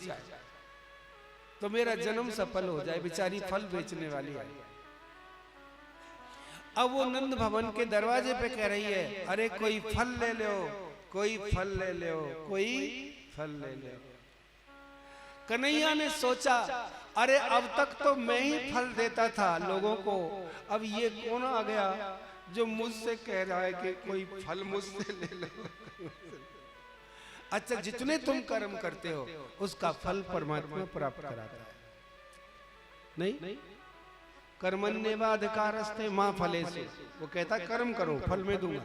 जाए तो मेरा जन्म सफल हो जाए। बेचारी फल बेचने वाली है। अब वो नंद भवन के दरवाजे पे कह रही है, अरे कोई फल ले लो, कोई फल ले लो, कोई फल ले लो। कन्हैया ने सोचा, अरे अब तक तो मैं ही फल देता था लोगों को, अब ये कौन आ गया जो मुझसे कह रहा है कि कोई फल मुझसे ले लो। अच्छा, जितने तुम कर्म करते हो उसका फल परमात्मा प्राप्त कराता है। नहीं, कर्मण्येवाधिकारस्ते मां फलेषु, वो कहता कर्म करो फल में दूंगा।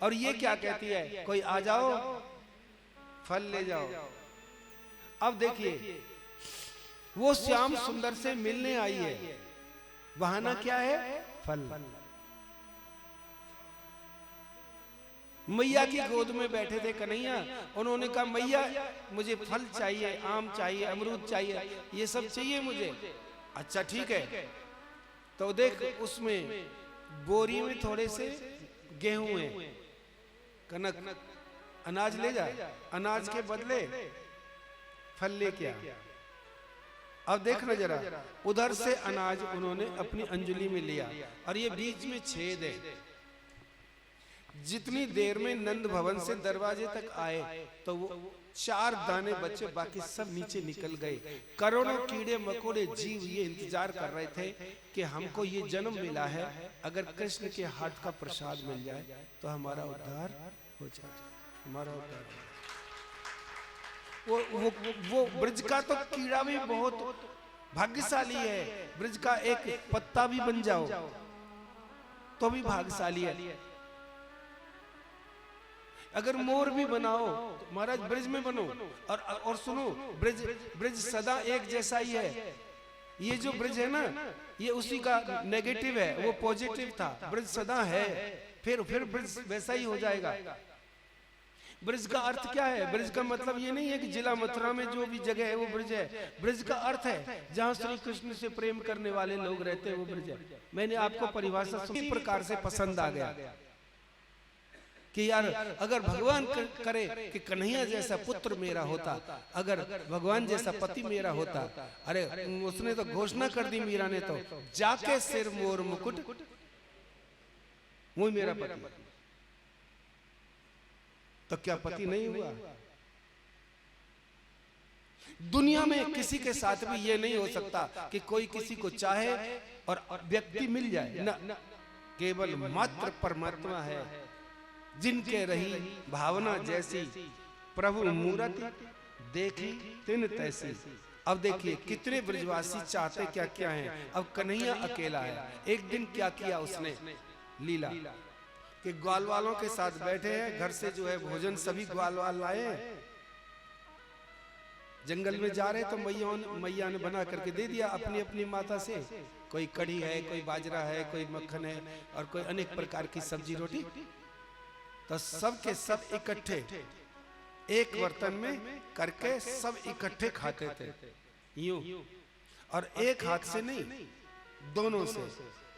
और ये क्या कहती है, कोई आ जाओ फल ले जाओ। अब देखिए, वो श्याम सुंदर से मिलने आई है, बहाना क्या है, फल। मैया की गोद में बैठे थे कन्हैया, उन्होंने कहा मैया मुझे फल चाहिए, आम चाहिए, अमरूद चाहिए, ये सब चाहिए मुझे। अच्छा ठीक है, तो देख उसमें बोरी में थोड़े से गेहूं है, कनक, अनाज ले जा, अनाज के बदले फल ले क्या। अब देखना जरा, उधर से अनाज उन्होंने अपनी अंजलि में लिया और ये बीच में छेद है। जितनी देर में नंद भवन से दरवाजे तक आए तो वो 4 दाने बचे, बाकी सब नीचे निकल गए। करोड़ों कीड़े मकोड़े जीव ये इंतजार कर रहे थे कि हमको ये जन्म मिला है, अगर कृष्ण के हाथ का प्रसाद मिल जाए तो हमारा उद्धार हो जाए, हमारा उद्धार हो। वो ब्रज का तो कीड़ा भी बहुत भाग्यशाली है। ब्रज का एक पत्ता भी बन जाओ तो भी भाग्यशाली है। अगर मोर भी बनाओ तो महाराज ब्रज में बनो। और सुनो, ब्रज सदा एक जैसा ही है। ये जो ब्रज है ना, ये उसी का नेगेटिव है, वो पॉजिटिव था। ब्रज सदा है, फिर ब्रज वैसा ही हो जाएगा। ब्रज का अर्थ क्या है? ब्रज का मतलब ये नहीं है कि जिला मथुरा में जो भी जगह है वो ब्रज है। ब्रज का अर्थ है जहाँ श्री कृष्ण से प्रेम करने वाले लोग रहते हैं, वो ब्रज है। मैंने आपको परिभाषा इस प्रकार से पसंद आ गया कि यार अगर भगवान करे कि कन्हैया जैसा पुत्र मेरा होता, अगर भगवान जैसा पति मेरा होता, अरे उसने तो घोषणा कर दी मीरा ने, तो जाके सिर मोर मुकुट वो मेरा पति। तो क्या पति नहीं हुआ? दुनिया में किसी के साथ भी ये नहीं हो सकता कि कोई किसी को चाहे और व्यक्ति मिल जाए ना। केवल मात्र परमात्मा है जिनके रही भावना जैसी, प्रभु मूरति देखी तिन तैसी। अब देखिए कितने ब्रजवासी चाहते क्या क्या हैं। अब कन्हैया अकेला है। एक दिन क्या किया उसने लीला कि ग्वाल वालों के साथ बैठे हैं, घर से जो है भोजन सभी ग्वाल वाल लाए, जंगल में जा रहे तो मैया ने बना करके दे दिया अपनी अपनी माता से। कोई कढ़ी है, कोई बाजरा है, कोई मक्खन है और कोई अनेक प्रकार की सब्जी रोटी। तो सब के सब इकट्ठे एक बर्तन में करके सब इकट्ठे खाते थे यूं, और एक हाथ से नहीं, दोनों से।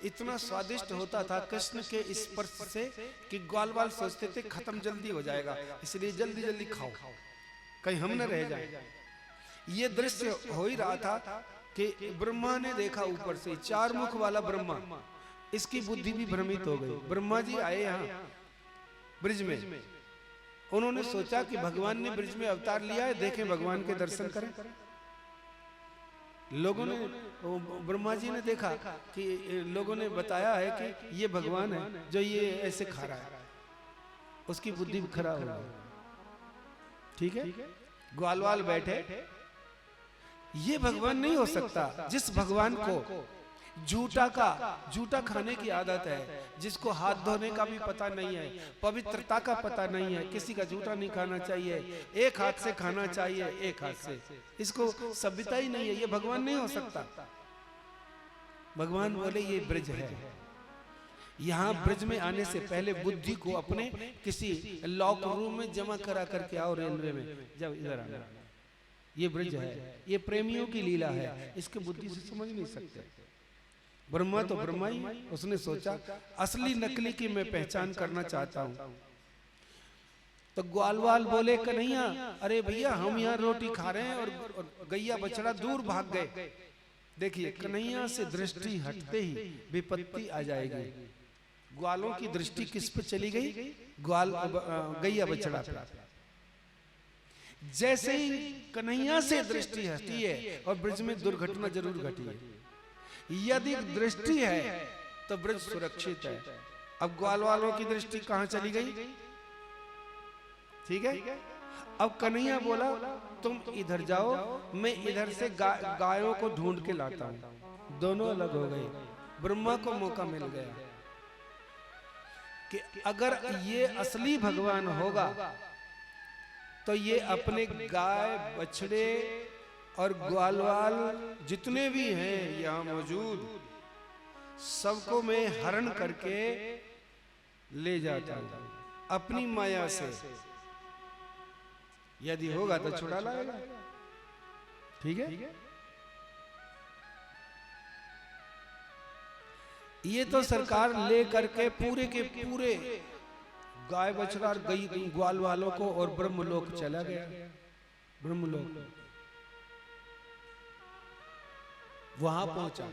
इतना स्वादिष्ट होता था कृष्ण के स्पर्श से कि ग्वाल वाल सोचते थे खत्म जल्दी हो जाएगा, इसलिए जल्दी जल्दी खाओ कहीं हम न रह जाए। ये दृश्य हो ही रहा था कि ब्रह्मा ने देखा ऊपर से, 4 मुख वाला ब्रह्मा, इसकी बुद्धि भी भ्रमित हो गई। ब्रह्मा जी आए यहाँ ब्रिज में, उन्होंने सोचा कि भगवान ने ब्रिज में अवतार लिया है, देखें भगवान के दर्शन करें। लोगों ने, ब्रह्मा जी ने देखा कि लोगों ने बताया है कि ये भगवान है जो ये ऐसे खा रहा है, उसकी बुद्धि खराब हो गई। ठीक है, ग्वालवाल बैठे, ये भगवान नहीं हो सकता जिस भगवान को झूठा खाने की आदत है, जिसको हाथ धोने का भी पता नहीं है, पवित्रता का पता नहीं है, किसी का झूठा नहीं खाना चाहिए, एक हाथ से खाना चाहिए, एक हाथ से, इसको सभ्यता ही नहीं है, ये भगवान नहीं हो सकता। भगवान बोले ये ब्रज है। यहाँ ब्रज में आने से पहले बुद्धि को अपने किसी लॉक रूम में जमा करा करके आओ, रेलवे में जब इधर आना। ये ब्रज है, ये प्रेमियों की लीला है, इसके बुद्धि से समझ नहीं सकते। ब्रह्मा तो ब्रह्मा ही, उसने सोचा असली नकली की मैं पहचान करना चाहता हूं। तो ग्वालवाल बोले कन्हैया, अरे भैया हम यहाँ रोटी खा रहे हैं और गैया बछड़ा दूर भाग गए। देखिए कन्हैया से दृष्टि हटते ही विपत्ति आ जाएगी। ग्वालों की दृष्टि किस पे चली गई? गैया बछड़ा पे। जैसे ही कन्हैया से दृष्टि हटी है, और ब्रज में दुर्घटना जरूर घटी है, यदि दृष्टि है तो ब्रज सुरक्षित है। अब ग्वाल वालों की दृष्टि कहां चली गई? ठीक है, अब कन्हैया बोला तुम इधर जाओ, मैं इधर से गायों को ढूंढ के लाता हूं। दोनों अलग हो गए। ब्रह्मा को मौका मिल गया कि अगर ये असली भगवान होगा तो ये अपने गाय बछड़े और ग्वालवाल जितने भी हैं यहाँ मौजूद, सबको मैं हरण करके ले जाता हूं अपनी माया से। यदि होगा तो छुड़ा लाएगा। ठीक है, ये तो सरकार ले करके पूरे के पूरे गाय बछड़ा और ग्वाल वालों को और ब्रह्मलोक चला गया। ब्रह्मलोक वहां पहुंचा।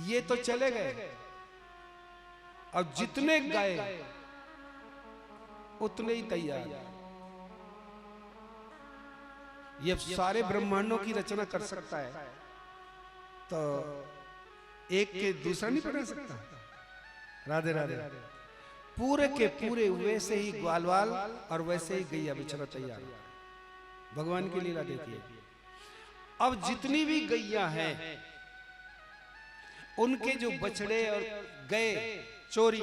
ये तो चले गए, अब जितने गए उतने ही तैयार। ये सारे ब्रह्मांडों की रचना कर सकता है तो एक के दूसरा नहीं बना सकता। राधे राधे। पूरे के पूरे वैसे ही ग्वालवाल और वैसे ही गैया बछड़ा तैयार। भगवान की लीला देखिए। अब जितनी भी गैया हैं उनके जो बछड़े और गए चोरी,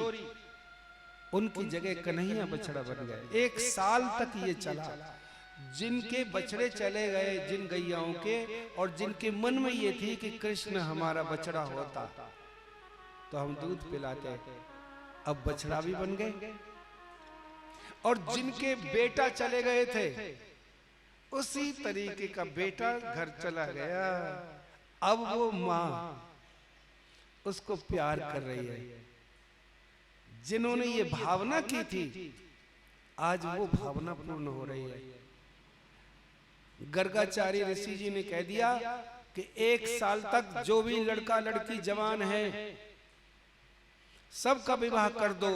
उनकी जगह कन्हैया बछड़ा बन गए। 1 साल तक ये चला। जिनके बछड़े चले गए, जिन गैयाओं के, और जिनके मन में ये थी कि कृष्ण हमारा बछड़ा होता तो हम दूध पिलाते, अब बछड़ा भी बन गए। और जिनके बेटा चले गए थे, उसी तरीके का बेटा घर चला गया। अब वो माँ उसको प्यार कर रही है। जिन्होंने ये भावना की थी, आज वो भावना पूर्ण हो रही है। गर्गाचार्य ऋषि जी ने कह दिया कि 1 साल तक जो भी लड़का लड़की जवान है सबका विवाह कर दो,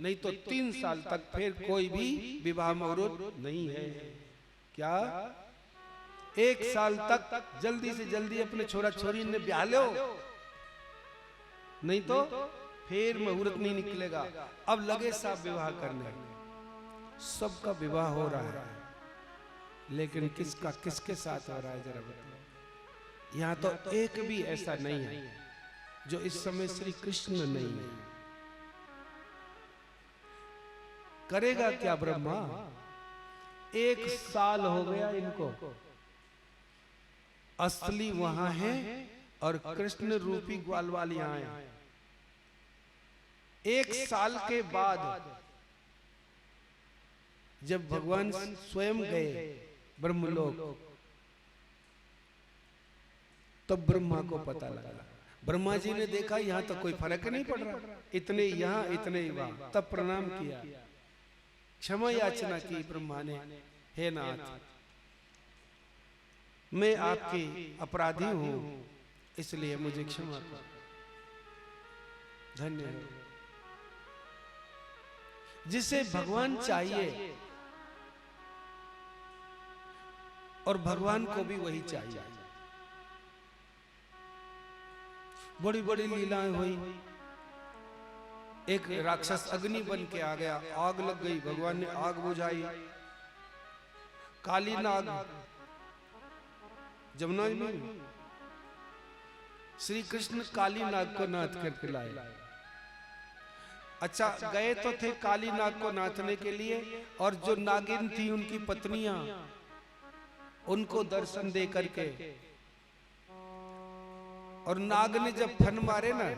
नहीं तो 3 साल तक फिर कोई भी विवाह मुहूर्त नहीं है। क्या 1 साल तक जल्दी से जल्दी अपने छोरा छोरी ने ब्याह लो, नहीं तो फिर मुहूर्त नहीं निकलेगा। अब लगे सब विवाह करने, सबका विवाह हो रहा है, लेकिन किसका किसके साथ हो रहा है जरा बताओ। यहाँ तो एक भी ऐसा नहीं है जो इस समय श्री कृष्ण नहीं है। करेगा क्या ब्रह्मा? 1 साल हो गया इनको, असली वहां है और कृष्ण रूपी ग्वालवाल यहाँ है। 1 साल के बाद जब भगवान स्वयं गए ब्रह्मलोक, तब ब्रह्मा को पता लगा। ब्रह्मा जी ने देखा यहाँ तो कोई फर्क नहीं पड़ रहा, इतने यहाँ इतने वहां। तब प्रणाम किया, क्षमा याचना की ब्रह्मा ने, हे नाथ मैं आपकी अपराधी हूं, इसलिए मुझे क्षमा कर। धन्यवाद। जिसे भगवान चाहिए और भगवान को भी वही चाहिए। बड़ी बड़ी लीलाएं हुई। एक राक्षस अग्नि बन के आ गया, आग लग गई, भगवान ने आग बुझाई। काली नाग जमुना में श्री कृष्ण काली नाग को नाथ करके लाए। अच्छा, गए तो थे काली नाग को नाथने के लिए, और जो नागिन थी उनकी पत्नियां, उनको दर्शन दे करके, और नाग ने जब फन मारे ना,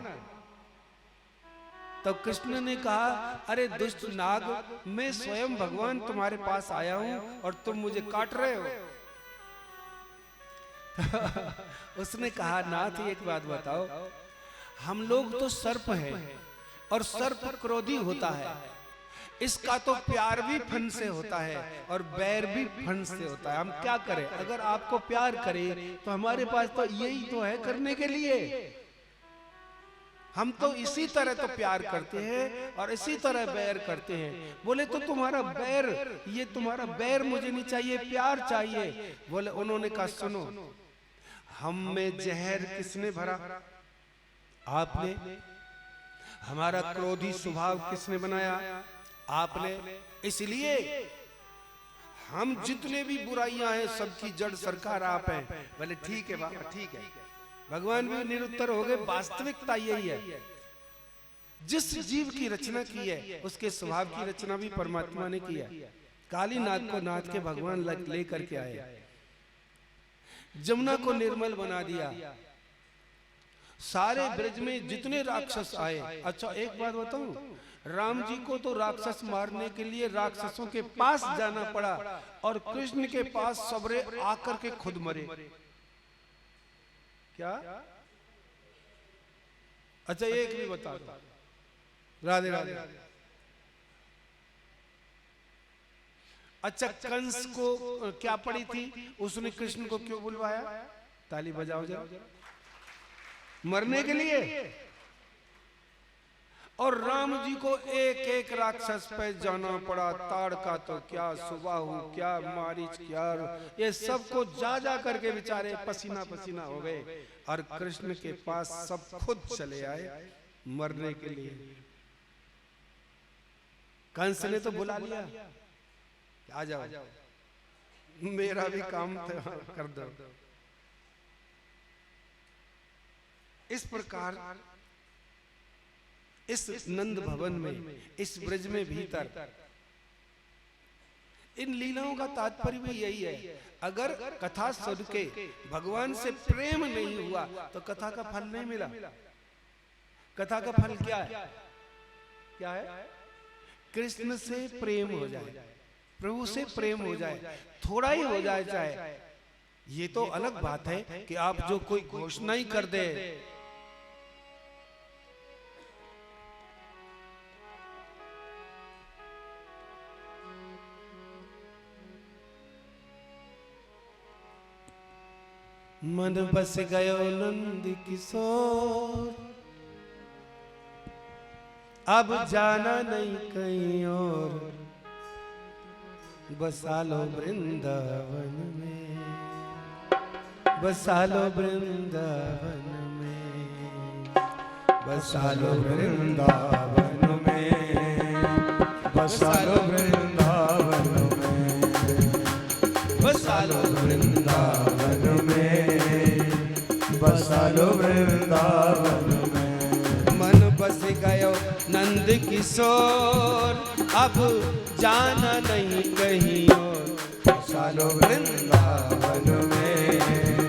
तब कृष्ण ने कहा, अरे दुष्ट नाग, मैं स्वयं भगवान तुम्हारे पास आया हूं और तुम मुझे काट रहे हो। उसने कहा, नाथ एक बात बताओ, हम लोग तो सर्प हैं और सर्प क्रोधी होता है, इसका तो प्यार भी फन से होता है और बैर भी फन से होता है। हम क्या करें? अगर आपको प्यार करें तो हमारे पास तो यही तो है करने के लिए। हम तो इसी तरह तो प्यार करते हैं और इसी तरह बैर करते हैं। बोले तो तुम्हारा बैर, ये तुम्हारा बैर मुझे नहीं चाहिए, प्यार चाहिए। बोले, उन्होंने कहा सुनो, हम में जहर किसने भरा? आपने। हमारा क्रोधी स्वभाव किसने बनाया? आपने। इसलिए हम जितने भी बुराइयां हैं सबकी जड़ सरकार आप हैं। बोले ठीक है बाबा, ठीक है। भगवान भी निरुत्तर हो गए। वास्तविकता यही है, जिस जीव की रचना की है उसके स्वभाव की रचना भी परमात्मा ने किया। कालीनाथ को नाथ के भगवान ले करके आए, जमुना को निर्मल बना दिया, सारे ब्रज में जितने राक्षस आए। अच्छा एक बात बताऊं, राम जी को तो राक्षस मारने के लिए राक्षसों के पास जाना पड़ा और कृष्ण के पास सबरे आकर के खुद मरे। क्या? अच्छा एक भी बता दो। राधे राधे। अच्छा कंस को क्या पड़ी थी? उसने कृष्ण को क्यों बुलवाया? ताली बजाओ जरा। मरने के लिए। और राम जी को एक एक राक्षस पे जाना पड़ा। ताड़का तो क्या, सुबाहु क्या, मारीच क्या, ये सबको जा जा करके बेचारे पसीना पसीना हो गए और कृष्ण के पास सब खुद चले आए मरने के लिए। कंस ने तो बुला लिया, आ जाओ मेरा भी काम कर दो। इस प्रकार इस नंद भवन में, इस ब्रज में भीतर इन लीलाओं का तात्पर्य भी यही है। अगर कथा सुन के भगवान से प्रेम नहीं हुआ तो कथा का फल नहीं मिला। कथा का फल क्या है? क्या है? कृष्ण से प्रेम हो जाए, प्रभु से प्रेम हो जाए, थोड़ा ही हो जाए चाहे। ये तो अलग बात है कि आप जो कोई घोषणा ही कर दे। मन बस गयो नंद किशोर, अब जाना नहीं कहीं और, बसा लो वृंदावन में, बसा लो वृंदावन में, बसा लो वृंदावन में, बसा लो वृंदावन में, बसा लो वृंदावन में, बसा लो वृंदावन में। मन बस गयो नंद किशोर, अब जाना नहीं कहीं और, बसा लो वृंदावन में,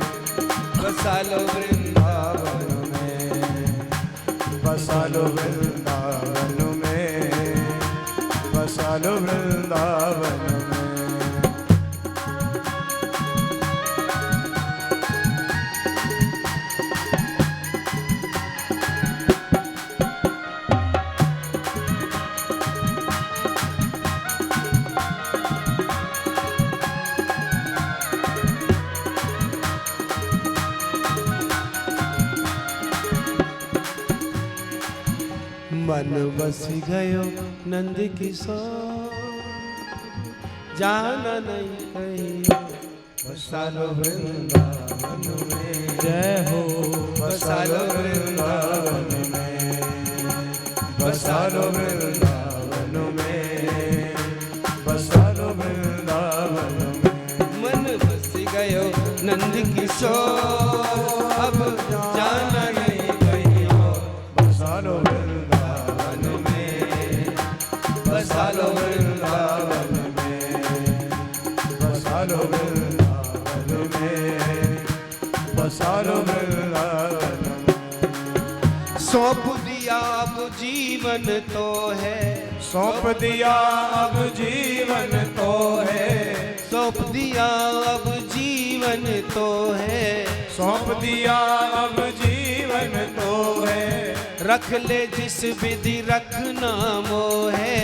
बसा लो वृंदावन में, बसा लो वृंदावन में, बसा लो वृंदावन में। मन बस गयो नंद किशोर, जाना नहीं कहीं, बसा लो वृंदावन में, जय हो, बसा लो वृंदावन में, बसा लो वृंदावन में, बसा लो वृंदावन में। मन बस गयो नंद किशोर, अब जाना नहीं कहीं और, बसा लो बसा लो वृंदावन में, बसा लो वृंदावन में, बसा लो वृंदावन में। सौंप दिया अब जीवन तो है, सौंप दिया अब जीवन तो है, सौंप दिया अब जीवन तो है, सौंप दिया अब जीवन तो है, रख ले जिस विधि रखना मोहे,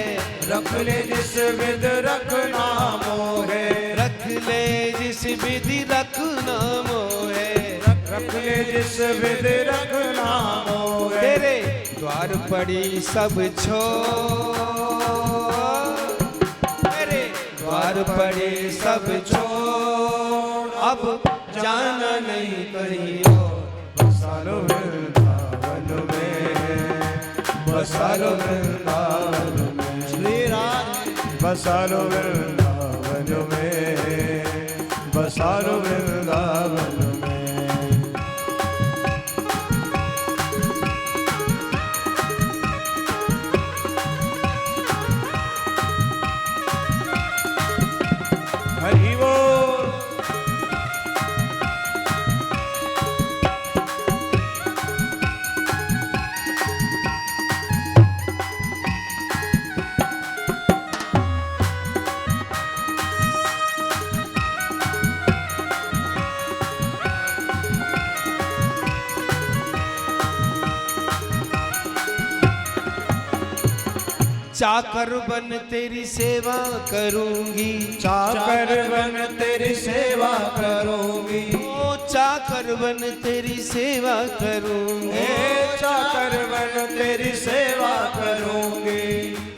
रख ले जिस विध रखना मोहे, रख ले जिस विधि रखना मोहे, रख ले जिस विध रखना मोहे। तेरे द्वार पड़ी सब छोड़, तेरे द्वार पड़ी सब छोड़, अब जाना नहीं कहीं और। बसा लो वृंदावन में, बसा लो वृंदावन में, श्री राधे। बसा लो वृंदावन में, बसा लो वृंदावन में। हरि बोल। चाकर बन तेरी सेवा करूंगी, चाकर बन तेरी सेवा करूंगी, ओ चाकर बन तेरी सेवा करूंगी, चाकर बन तेरी सेवा करूंगी।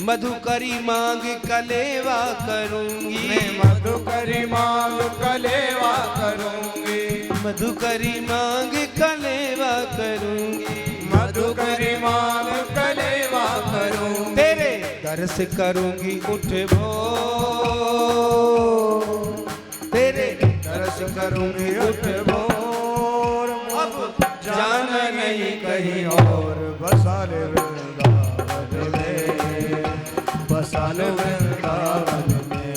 मधुकरी मांग कलेवा करूंगी, मैं मधुकरी मांग कलेवा करूंगी, मधुकरी मांग कलेवा करूंगी, मधुकरी मांग कलेवा करूंगी। तेरे दर्श करूंगी उठ भो, तेरे दर्श करूंगी उठ भोर, अब जाना नहीं कहीं और। बसा ले वृंदावन में, बसा ले वृंदावन में,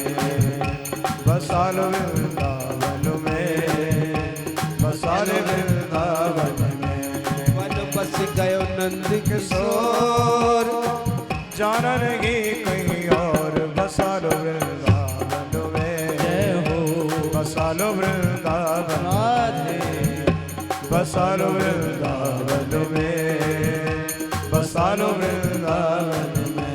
बसा ले वृंदावन में, बसा ले वृंदावन में। मन बस गयो नंद किशोर, जाना नहीं कहीं और। बसा लो वृंदावन में, जय हो। बसा लो वृंदावन में, बसा लो वृंदावन में, बसा लो वृंदावन में।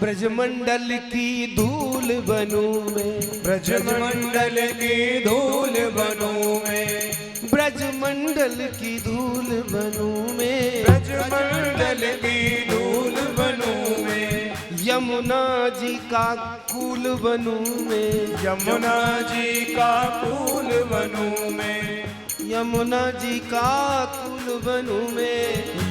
ब्रजमंडल की धूल बनूं मैं, ब्रजमंडल की धूल बनूं मैं, ब्रजमंडल की धूल बनूं मैं, ब्रजमंडल की धूल बनूं मैं। यमुना जी का फूल बनूं मैं, यमुना जी का फूल बनूं मैं, यमुना जी का फूल बनूं मैं,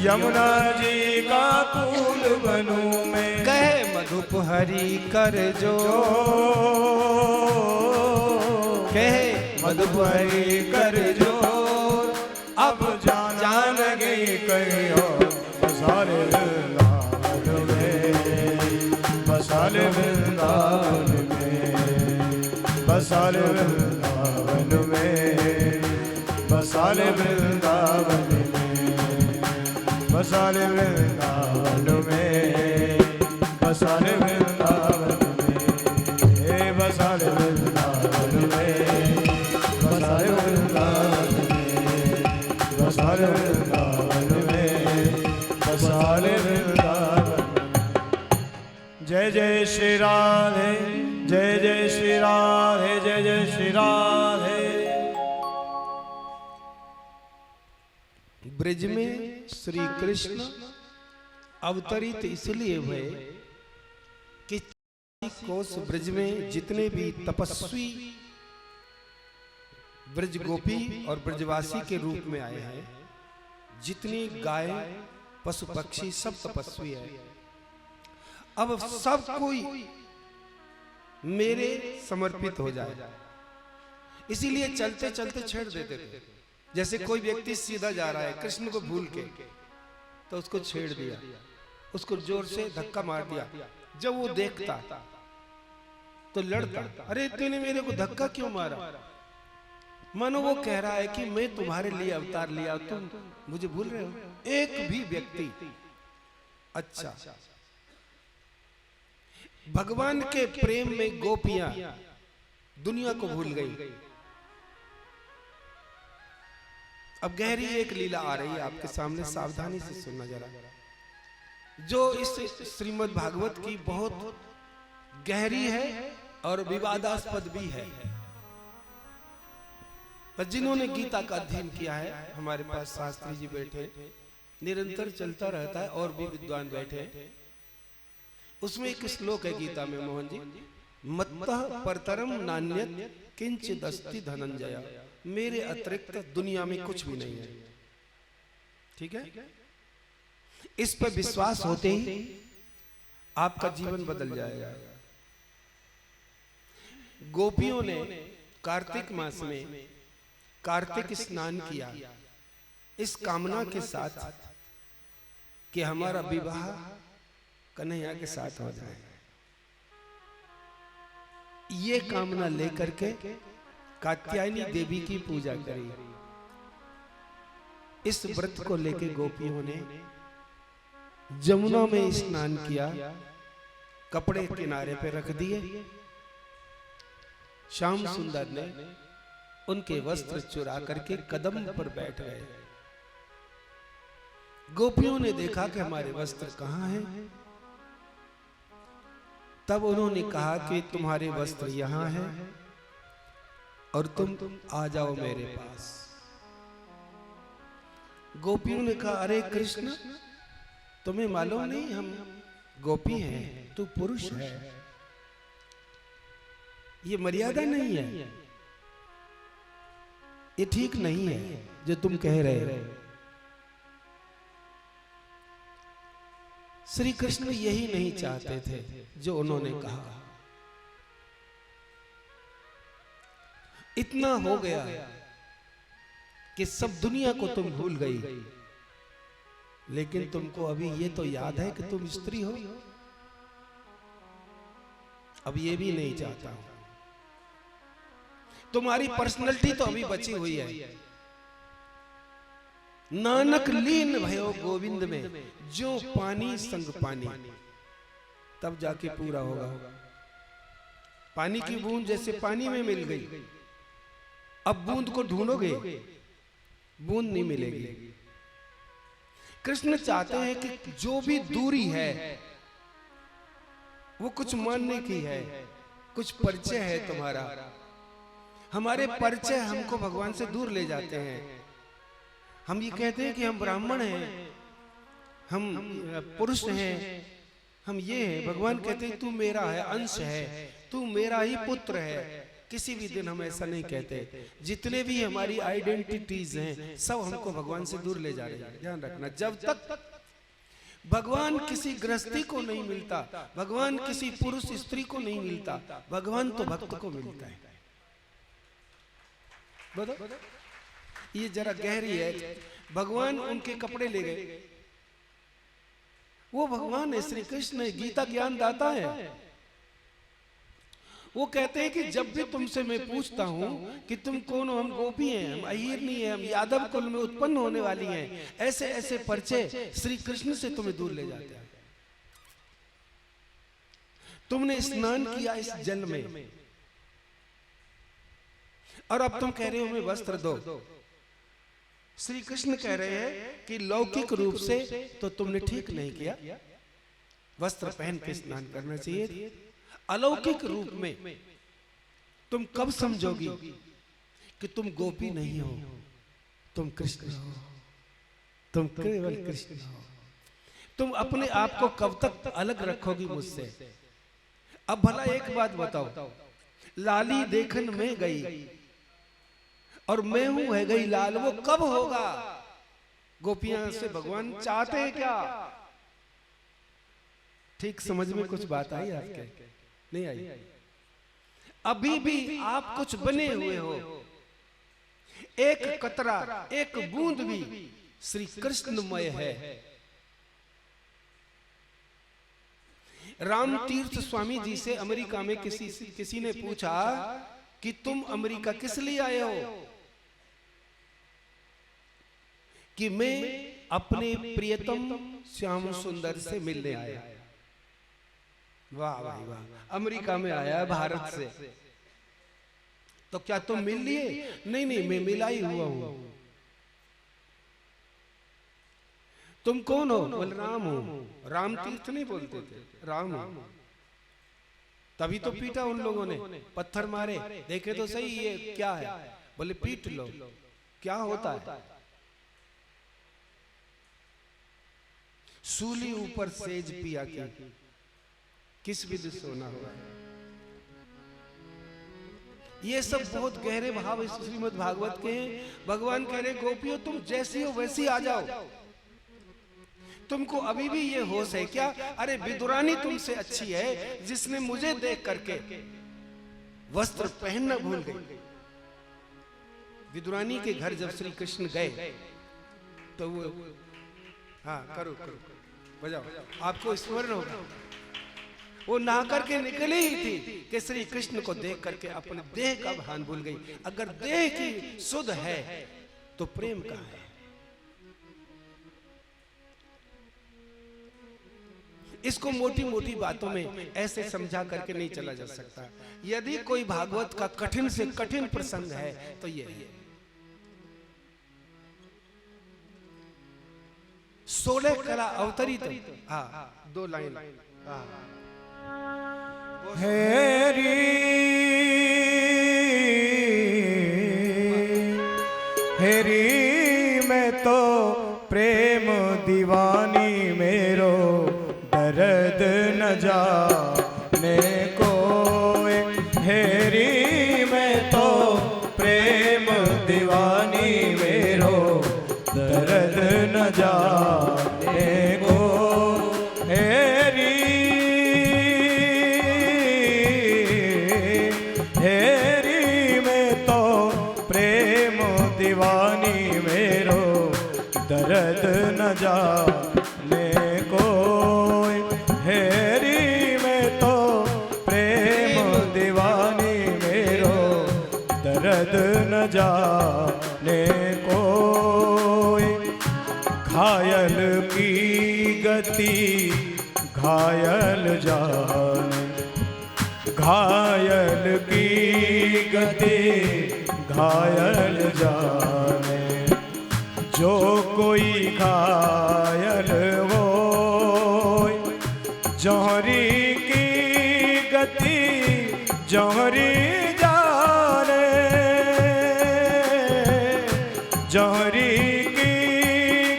यमुना जी का फूल बनूं मैं। कहे मधुप हरि कर जो, कहे मधुप हरि कर जो, अब जान गई कहीं और। बसा ले वृंदावन में, बसा ले वृंदावन में, बसा ले वृंदावन में, बसा ले वृंदावन में, बसा ले वृंदावन में, बसा ले वृंदावन में, हे बसा ले वृंदावन में, बसा ले वृंदावन में, बसा ले वृंदावन में, बसा ले वृंदावन में। जय जय श्री राधे, जय जय श्री राधे, जय जय श्री राधे। ब्रज में श्री कृष्ण अवतरित इसलिए हुए कि कोस ब्रज में जितने भी तपस्वी ब्रज गोपी और ब्रजवासी के रूप में आए हैं, जितनी गाय पशु पक्षी सब तपस्वी है। अब सब कोई मेरे समर्पित हो जाए। इसीलिए चलते चलते छेड़ देते थे। जैसे कोई व्यक्ति सीधा जा रहा है कृष्ण को भूल के, तो उसको छेड़ दिया, उसको जोर से धक्का मार दिया। जब वो देखता तो लड़ता, अरे तूने मेरे को धक्का क्यों मारा? मानो वो कह रहा है कि मैं तुम्हारे लिए अवतार लिया, तुम मुझे भूल रहे हो। एक भी व्यक्ति, अच्छा, भगवान के प्रेम में गोपियां दुनिया को भूल गई। अब गहरी एक लीला आ रही है आपके सामने, सावधानी से सुनना जरा, जो इस श्रीमद् भागवत की बहुत गहरी है और विवादास्पद भी है। पर जिन्होंने गीता का अध्ययन किया है, हमारे पास शास्त्री जी बैठे, निरंतर चलता रहता है, और भी विद्वान बैठे। उसमें एक श्लोक है गीता में, मोहन जी, मत्तः परतरम नान्यत् किंचित् अस्ति धनंजय, मेरे अतिरिक्त दुनिया में कुछ भी नहीं है। ठीक है, इस पर विश्वास होते ही आपका जीवन बदल जाएगा। गोपियों ने कार्तिक मास में कार्तिक स्नान किया इस कामना के साथ कि हमारा विवाह कन्हैया के साथ हो जाए। ये कामना लेकर के कात्यायनी देवी की पूजा करी। इस व्रत को लेके गोपियों ने जमुना में स्नान किया, कपड़े किनारे पे रख दिए। श्याम सुंदर ने उनके वस्त्र चुरा करके कदम पर बैठ गए। गोपियों ने देखा कि हमारे वस्त्र कहां हैं। तब उन्होंने कहा कि तुम्हारे वस्त्र यहां हैं और तुम आ जाओ मेरे पास। गोपियों ने कहा, अरे कृष्ण, तुम्हें मालूम नहीं हम गोपी हैं, तू पुरुष है, ये मर्यादा नहीं है, ये ठीक नहीं है जो तुम कह रहे हो। श्री कृष्ण यही नहीं चाहते थे जो उन्होंने कहा। इतना हो गया कि सब दुनिया को तुम भूल गई, लेकिन तुमको अभी ये तो याद है कि तुम स्त्री हो। अब ये भी नहीं चाहता हूं। तुम्हारी पर्सनैलिटी तो अभी बची हुई है। नानक लीन भयो गोविंद में, जो पानी संग पानी, तब जाके पूरा होगा। पानी की बूंद जैसे पानी में मिल गई, अब बूंद को ढूंढोगे, बूंद नहीं मिलेगी। कृष्ण चाहते हैं कि जो भी दूरी है वो कुछ मानने की है, कुछ परिचय है तुम्हारा। हमारे परिचय हमको भगवान से दूर ले जाते हैं। हम ये कहते हैं कि हम ब्राह्मण हैं, हम पुरुष हैं, हम ये हैं। भगवान कहते हैं तू मेरा है, अंश है, तू मेरा ही पुत्र है। किसी भी दिन हम ऐसा नहीं कहते। जितने भी हमारी आइडेंटिटीज हैं सब हमको भगवान से दूर ले जा रहे हैं। ध्यान रखना, जब तक भगवान किसी गृहस्थी को नहीं मिलता, भगवान किसी पुरुष स्त्री को नहीं मिलता, भगवान तो भक्त को मिलता है। बताओ, ये जरा गहरी है। भगवान उनके कपड़े ले गए, वो भगवान है, श्री कृष्ण है, गीता ज्ञान दाता है। वो कहते हैं कि जब भी तुमसे मैं पूछता हूं कि तुम कौन हो, हम गोपी हैं, हम अहीर नहीं है, हम यादव कुल में उत्पन्न होने वाली हैं, ऐसे ऐसे परिचय श्री कृष्ण से तुम्हें दूर ले जाते हैं। तुमने स्नान किया इस जल में और अब तुम कह रहे हो हमें वस्त्र दो। श्री कृष्ण कह रहे हैं कि लौकिक रूप से तो तुमने ठीक नहीं किया, वस्त्र पहन के स्नान करना चाहिए। अलौकिक रूप में तुम कब समझोगी कि तुम गोपी नहीं हो, तुम कृष्ण हो, तुम केवल कृष्ण हो। तुम अपने आप को कब तक अलग रखोगी मुझसे? अब भला एक बात बताओ, लाली देखन में गई और मैं हूं है गई लाल, वो कब होगा? गोपियां से भगवान चाहते हैं क्या? ठीक समझ में कुछ बात आई आपके? नहीं आई? अभी भी आप कुछ बने हुए हो, एक कतरा, एक बूंद भी श्री कृष्णमय है। राम तीर्थ स्वामी जी से अमेरिका में किसी ने पूछा कि तुम अमेरिका किस लिए आए हो? कि मैं अपने प्रियतम श्याम सुंदर से मिलने आया। वाह भाई वाह, अमेरिका में आया भारत से, तो क्या तुम मिल लिए? नहीं नहीं, मैं मिला ही हुआ हूं। तुम कौन हो? बोल राम हो। राम तीर्थ नहीं बोलते थे, राम हो। तभी तो पीटा उन लोगों ने, पत्थर मारे, देखे तो सही ये क्या है? बोले पीट लो। क्या होता है? सूली ऊपर सेज पिया की, किस विधि सोना होगा। ये सब बहुत गहरे भाव इस श्रीमद् भागवत के हैं। भगवान कह रहे गोपियों तुम जैसी हो वैसी आ जाओ। तुमको अभी भी ये होश है क्या? अरे विदुरानी तुमसे अच्छी है, जिसने मुझे देख करके वस्त्र पहनना भूल गई। विदुरानी के घर जब श्री कृष्ण गए तो वो, हाँ करो करो बजाओ, आपको स्मरण होगा, वो नहा करके निकली ही थी कि श्री कृष्ण को देख करके अपने देह का भान भूल गई। अगर देह की सुध है तो प्रेम कहाँ है? इसको मोटी मोटी बातों में ऐसे समझा करके नहीं चला जा सकता। यदि कोई भागवत का कठिन से कठिन प्रसंग है तो ये है। 16 कला अवतरित, हाँ 2 लाइन। हेरी हेरी मैं तो प्रेम दीवानी मेरो, दर्द न जाने को। हेरी मैं तो प्रेम दीवानी मेरो, दर्द न जाने को। हेरी हेरी मैं तो प्रेम दीवानी मेरो, दर्द न जाने को। हेरी मैं तो प्रेम दीवानी मेरो, दर्द न जाने को। घायल की गति घायल जाने, घायल की गति घायल जाने। जो कोई घायल हो जौहरी की गति जौहरी जाने, जौहरी की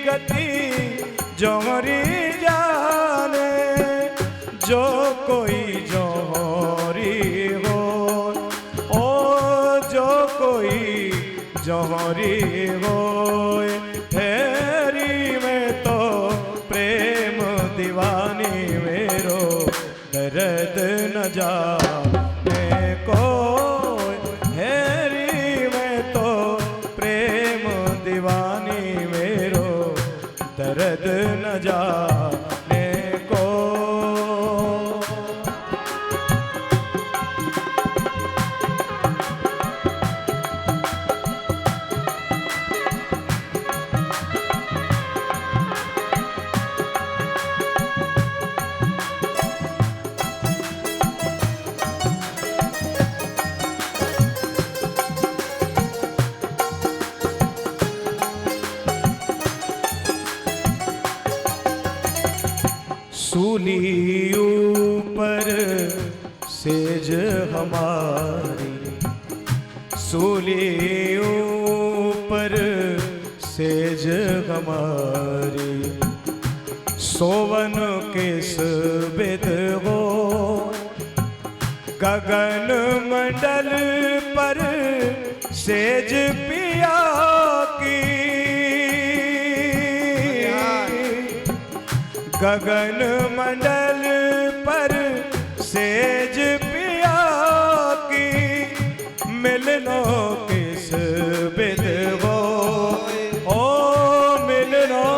गति जौहरी जाने। जो कोई जौहरी हो, ओ जो कोई जौहरी हो। हेरी में तो प्रेम दीवानी मेरो, दर्द न जाने को। हेरी में तो प्रेम दीवानी मेरो, दर्द न जाने को। सूली ऊपर सेज हमारी, सूली ऊपर सेज हमारी। सोवन किस विद हो गगन मंडल पर सेज पिया की। गगन मंडल पर सेज पिया की। किस बिद होए, ओ मिलनो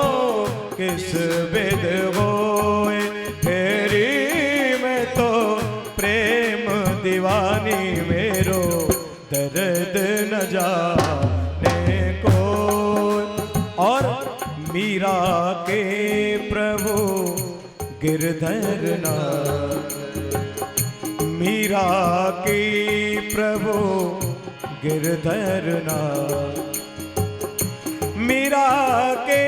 किस बिद होए, तेरी में तो प्रेम दीवानी मेरो, दर्द न जाने को। और मीरा के प्रभु गिरधर नाथ, मीरा की प्रभु गिरधर नाथ, मीरा के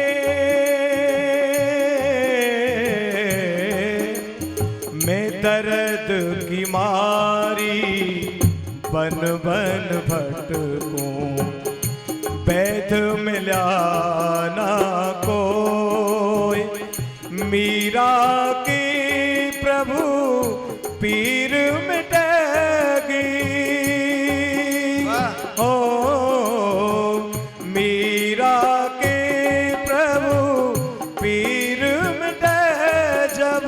में दर्द की मारी बन बन भटकूं, वैद मिला ना कोई, मीरा की प्रभु पीर मिटेगी, ओ मीरा के प्रभु पीर मिटे, जब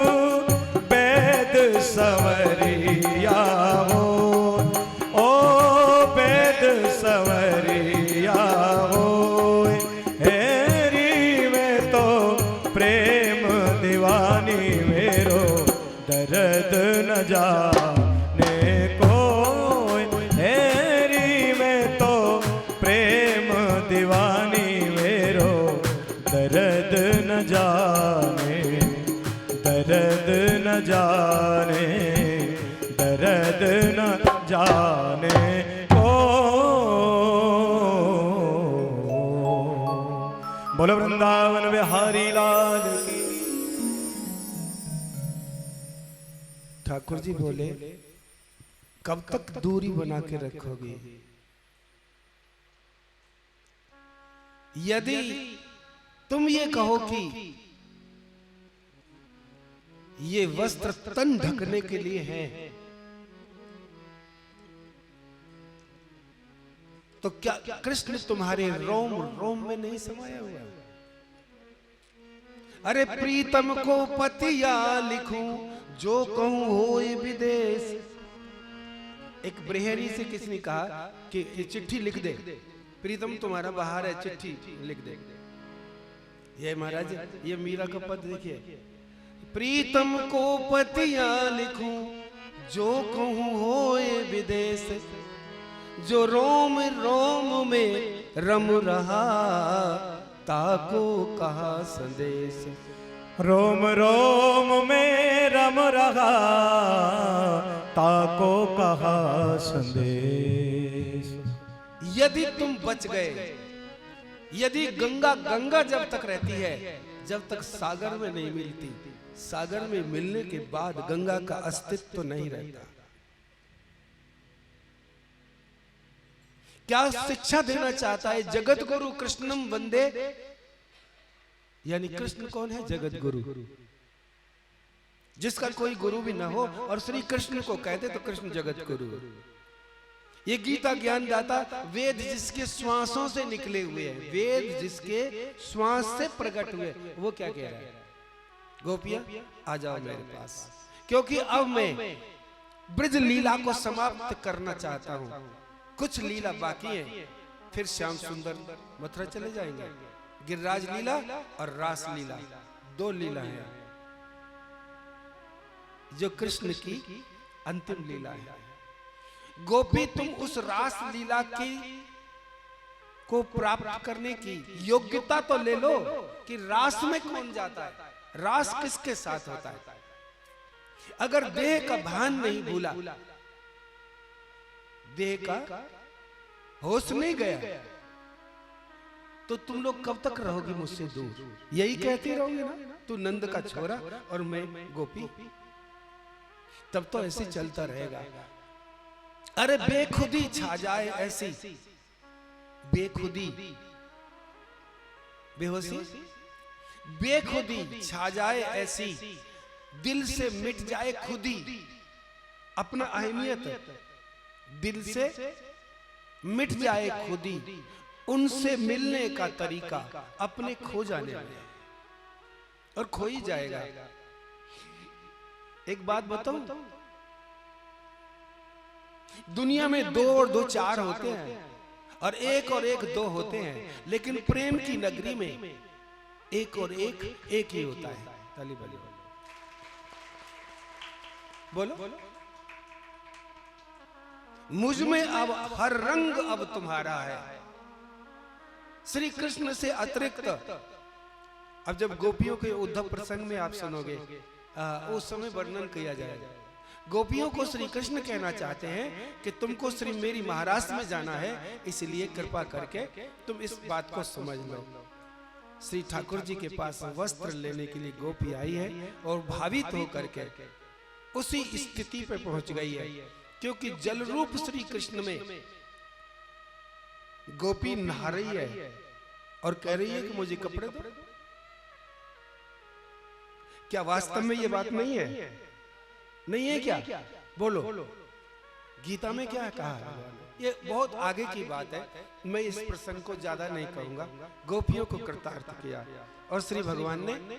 वैद संवरिया हो, ओ वैद संवरिया हो, हेरी में तो प्रेम दीवानी मेरो, दर्द न जाने को, हेरी में तो प्रेम दीवानी मेरो, दर्द न जाने, दर्द न जाने, दर्द न जाने को। बोलो वृंदावन बिहारी लाल की। ठाकुर जी बोले, कब तक दूरी बना के रखोगे? यदि तुम ये कहो कि ये वस्त्र तन ढकने के लिए है, तो क्या कृष्ण तुम्हारे रोम रोम में नहीं समाया हुआ? अरे प्रीतम को पतिया लिखूं, जो कहूं होए विदेश। एक ब्रह्मणी से किसी ने कहा कि ये चिट्ठी लिख दे, प्रीतम तुम्हारा बाहर है, चिट्ठी लिख दे। ये महाराज, ये मीरा का पद देखिए, प्रीतम को पतिया लिखूं, जो कहूं होए विदेश, जो रोम रोम में रम रहा, ताको कहा संदेश। रोम रोम में रम रहा, ताको कहा संदेश। यदि तुम बच गए, यदि गंगा गंगा जब तक रहती है, जब तक सागर में नहीं मिलती, सागर में मिलने के बाद गंगा का अस्तित्व नहीं रहता। क्या शिक्षा देना चाहता है? जगत गुरु कृष्णम वंदे, यानी कृष्ण कौन है? जगत गुरु, जिसका कोई गुरु भी ना हो और श्री कृष्ण को कहते तो कृष्ण जगत गुरु। ये गीता ज्ञान दाता, वेद जिसके श्वासों से निकले हुए हैं, वेद जिसके श्वास से प्रकट हुए, वो क्या कह रहा है? गोपियां आ जाओ मेरे पास, क्योंकि अब मैं ब्रज लीला को समाप्त करना चाहता हूं। कुछ लीला बाकी है, फिर श्याम सुंदर मथुरा चले जाएंगे। गिरिराज लीला और रास लीला, दो लीला है जो कृष्ण की अंतिम लीला है। गोपी, तुम उस रास लीला की को प्राप्त करने की योग्यता तो ले लो कि रास में कौन जाता है, रास किसके साथ होता है। अगर देह का भान नहीं भूला, देह का होश नहीं गया, तो तुम लोग कब तक रहोगे मुझसे दूर? यही कहती रहोगे ना, तू नंद का छोरा और मैं गोपी, तब तो ऐसे चलता रहेगा। अरे बेखुदी छा जाए ऐसी, बेखुदी, बेहोशी, बेखुदी छा जाए ऐसी, दिल से मिट जाए खुदी, अपना अहमियत दिल से मिट जाए खुदी, उनसे मिलने का तरीका अपने खो जाने में, और खो ही जाएगा। एक बात बताऊं, दुनिया में 2 और 2 4 होते हैं और 1 और 1 2 होते हैं, लेकिन प्रेम की नगरी में 1 और 1 1 ही होता है। ताली बजाओ, बोलो। मुझ में अब हर रंग अब तुम्हारा है। श्री कृष्ण से अतिरिक्त, अब जब गोपियों के उद्धव प्रसंग में आप सुनोगे उस समय वर्णन किया जाएगा। गोपियों को श्री कृष्ण कहना चाहते हैं कि तुमको श्री मेरी महाराष्ट्र में जाना है, इसलिए कृपा करके तुम इस बात को समझ लो। श्री ठाकुर जी के पास वस्त्र लेने के लिए गोपी आई है और भावित होकर के उसी स्थिति पे पहुंच गई है, क्योंकि जल रूप श्री कृष्ण में गोपी नहा रही है और कह रही है कि मुझे कपड़े दो। क्या वास्तव में ये बात नहीं है? नहीं है क्या? बोलो। गीता में क्या कहा है? ये बहुत आगे की बात है, मैं इस प्रसंग को ज्यादा नहीं कहूंगा। गोपियों को कृतार्थ किया और श्री भगवान ने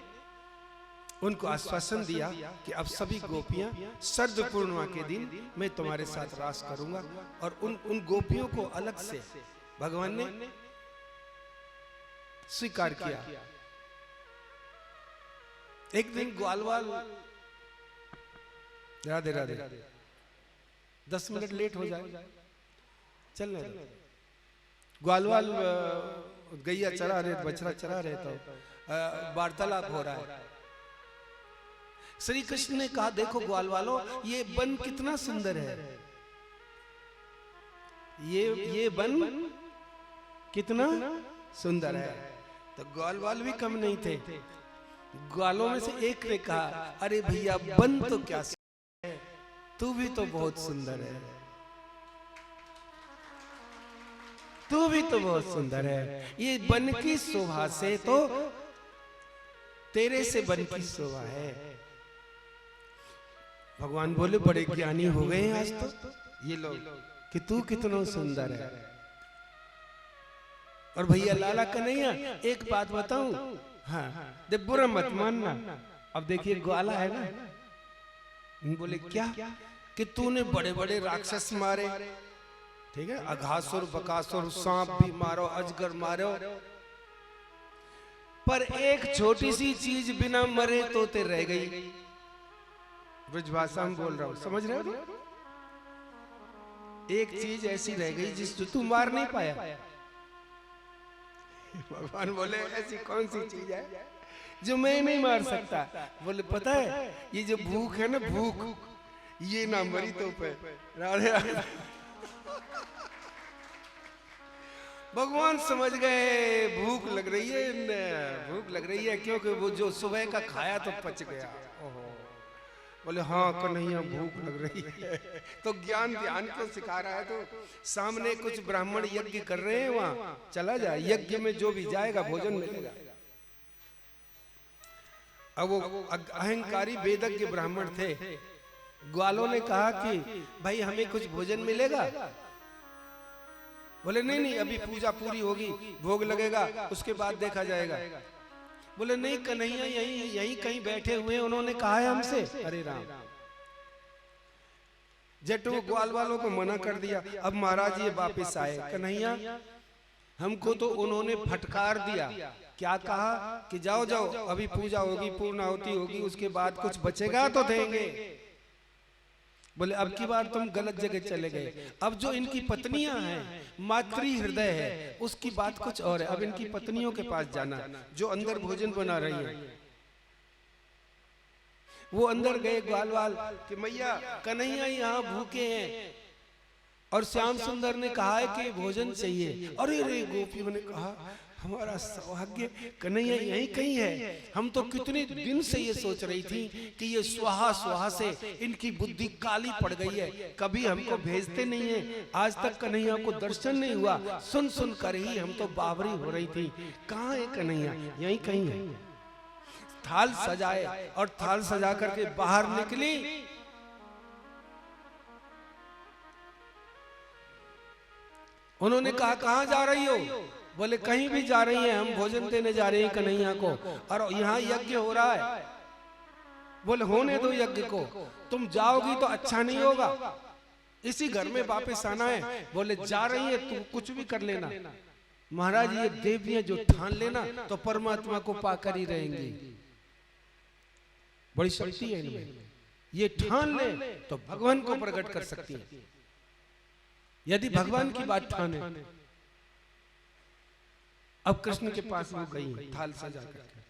उनको आश्वासन दिया कि अब सभी गोपियां शरद पूर्णिमा के दिन मैं तुम्हारे साथ रास करूंगा। और उन गोपियों को अलग से भगवान ने स्वीकार किया। एक दिन ग्वालवाल, राधे राधे, 10 मिनट लेट हो जाए, चलने दो। ग्वालवाल गैया चरा रहे, बछड़ा चरा रहे, तो वार्तालाप हो रहा है। श्री कृष्ण ने कहा, देखो ग्वालवालों, ये वन कितना सुंदर है, ये वन कितना सुंदर है। तो ग्वालवाल भी कम नहीं थे। ग्वालों में से एक ने कहा, अरे भैया वन तो क्या है, तू भी तो बहुत सुंदर है, तू भी तो बहुत सुंदर है। ये वन की शोभा से तो तेरे से वन की शोभा है। भगवान बोले, बड़े ज्ञानी हो गए हैं आज तो ये लोग कि तू कितना सुंदर है। और भैया लाला कन्हैया, एक बात बताऊं, हाँ दे बुरा मत मानना। अब देखिए ग्वाला है ना, बोले क्या कि तूने बड़े बड़े राक्षस मारे, ठीक है, अघासुर बकासुर, सांप भी मारो, अजगर मारो, पर एक छोटी सी चीज बिना मरे तोते रह गई। ब्रजभाषा में बोल रहा हूं, समझ रहे हो? एक चीज ऐसी रह गई जिसको तू मार नहीं पाया। भगवान बोले, ऐसी कौन सी चीज है जो मैं नहीं मार सकता? बोले, पता है, ये जो भूख है ना, भूख, ये ना मरी तो पे। राधे राधे। भगवान समझ गए भूख लग रही है, भूख लग रही है, क्योंकि वो जो सुबह का खाया तो पच गया। ओहो, बोले हाँ कन्हैया भूख लग रही है। तो ज्ञान ध्यान क्यों सिखा रहा है? तो सामने कुछ ब्राह्मण यज्ञ कर रहे हैं, वहां चला जा, यज्ञ में जो भी जाएगा भोजन मिलेगा। अब वो अहंकारी वेदज्ञ ब्राह्मण थे। ग्वालों ने कहा कि भाई हमें कुछ भोजन मिलेगा। बोले नहीं नहीं, अभी पूजा पूरी होगी, भोग लगेगा, उसके बाद देखा जाएगा। बोले नहीं कन्हैया, यहीं कहीं बैठे हुए, उन्होंने कहा है हमसे। अरे राम, जट वो ग्वाल वालों को मना कर दिया। अब महाराज ये वापस आए, कन्हैया हमको तो उन्होंने फटकार दिया। क्या कहा कि जाओ जाओ, अभी पूजा होगी, पूर्णाहुति होगी, उसके बाद कुछ बचेगा तो देंगे। बोले अब की बार तुम गलत जगह चले गए। अब जो इनकी पत्नियां हैं, मातृ हृदय है, उसकी बात कुछ और है। अब इनकी पत्नियों के पास जाना, जो अंदर भोजन बना रही है। वो अंदर गए ग्वालवाल कि मैया कन्हैया यहाँ भूखे हैं और श्याम सुंदर ने कहा है कि भोजन चाहिए। अरे रे, गोपियों ने कहा हमारा सौभाग्य कन्हैया यहीं कहीं है। हम तो कितने दिन से ये सोच रही थी कि ये स्वाहा स्वाहा से इनकी बुद्धि काली पड़ गई है, कभी हमको भेजते नहीं है, आज तक कन्हैया को दर्शन नहीं हुआ। सुन सुन कर ही हम तो बावरी हो रही थी। कहाँ है कन्हैया? यहीं कहीं है। थाल सजाए और थाल सजा करके बाहर निकली। उन्होंने कहा कहाँ जा रही हो? बोले कहीं भी जा रही हैं, हम भोजन देने जा रहे हैं कन्हैया को, और यहाँ यज्ञ हो रहा है। बोले होने दो यज्ञ को, तुम जाओगी तो अच्छा नहीं होगा, इसी घर में वापस आना है। बोले जा रही है तू कुछ भी कर लेना, महाराज ये देवियां जो ठान लेना तो परमात्मा को पाकर ही रहेंगी, बड़ी शक्ति है इनमें, ये ठान ले तो भगवान को प्रकट कर सकती है। यदि भगवान की बात ठाने, अब कृष्ण के पास वो गई थाल सजा करके,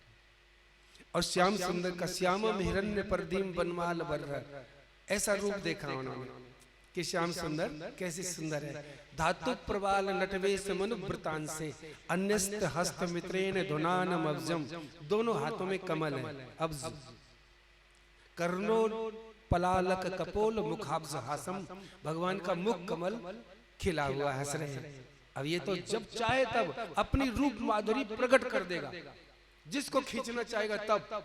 और श्याम सुंदर का श्याम हिरण्य परदीम बनमाल बर्र, ऐसा रूप देखा उन्होंने कि श्याम सुंदर कैसे सुंदर है। धातु प्रवाल नटवेश मनुव्रतान से अन्यस्त हस्त मित्रेण धुनानम अब्जम, दोनों हाथों में कमल है, अब्ज कर्णो पलालक कपोल मुखाब्ज हासम, भगवान का मुख कमल खिला हुआ हंस रहे हैं। अब ये तो जब चाहे तब अपनी रूप माधुरी प्रकट कर देगा, जिसको खींचना चाहेगा तब।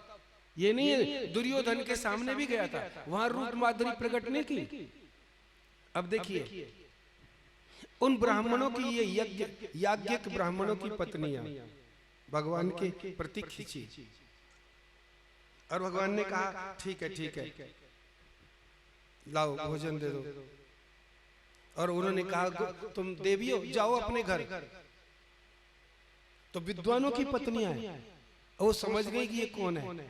ये नहीं है दुर्योधन के सामने भी गया था, वहां रूप माधुरी प्रकट नहीं की। अब देखिए उन ब्राह्मणों की ये याज्ञिक ब्राह्मणों की पत्नियां भगवान के प्रति खींची, और भगवान ने कहा ठीक है लाओ भोजन दे दो। और उन्होंने कहा तुम देवियों जाओ अपने घर। तो विद्वानों की पत्नियां हैं, वो समझ गई कि ये कौन है।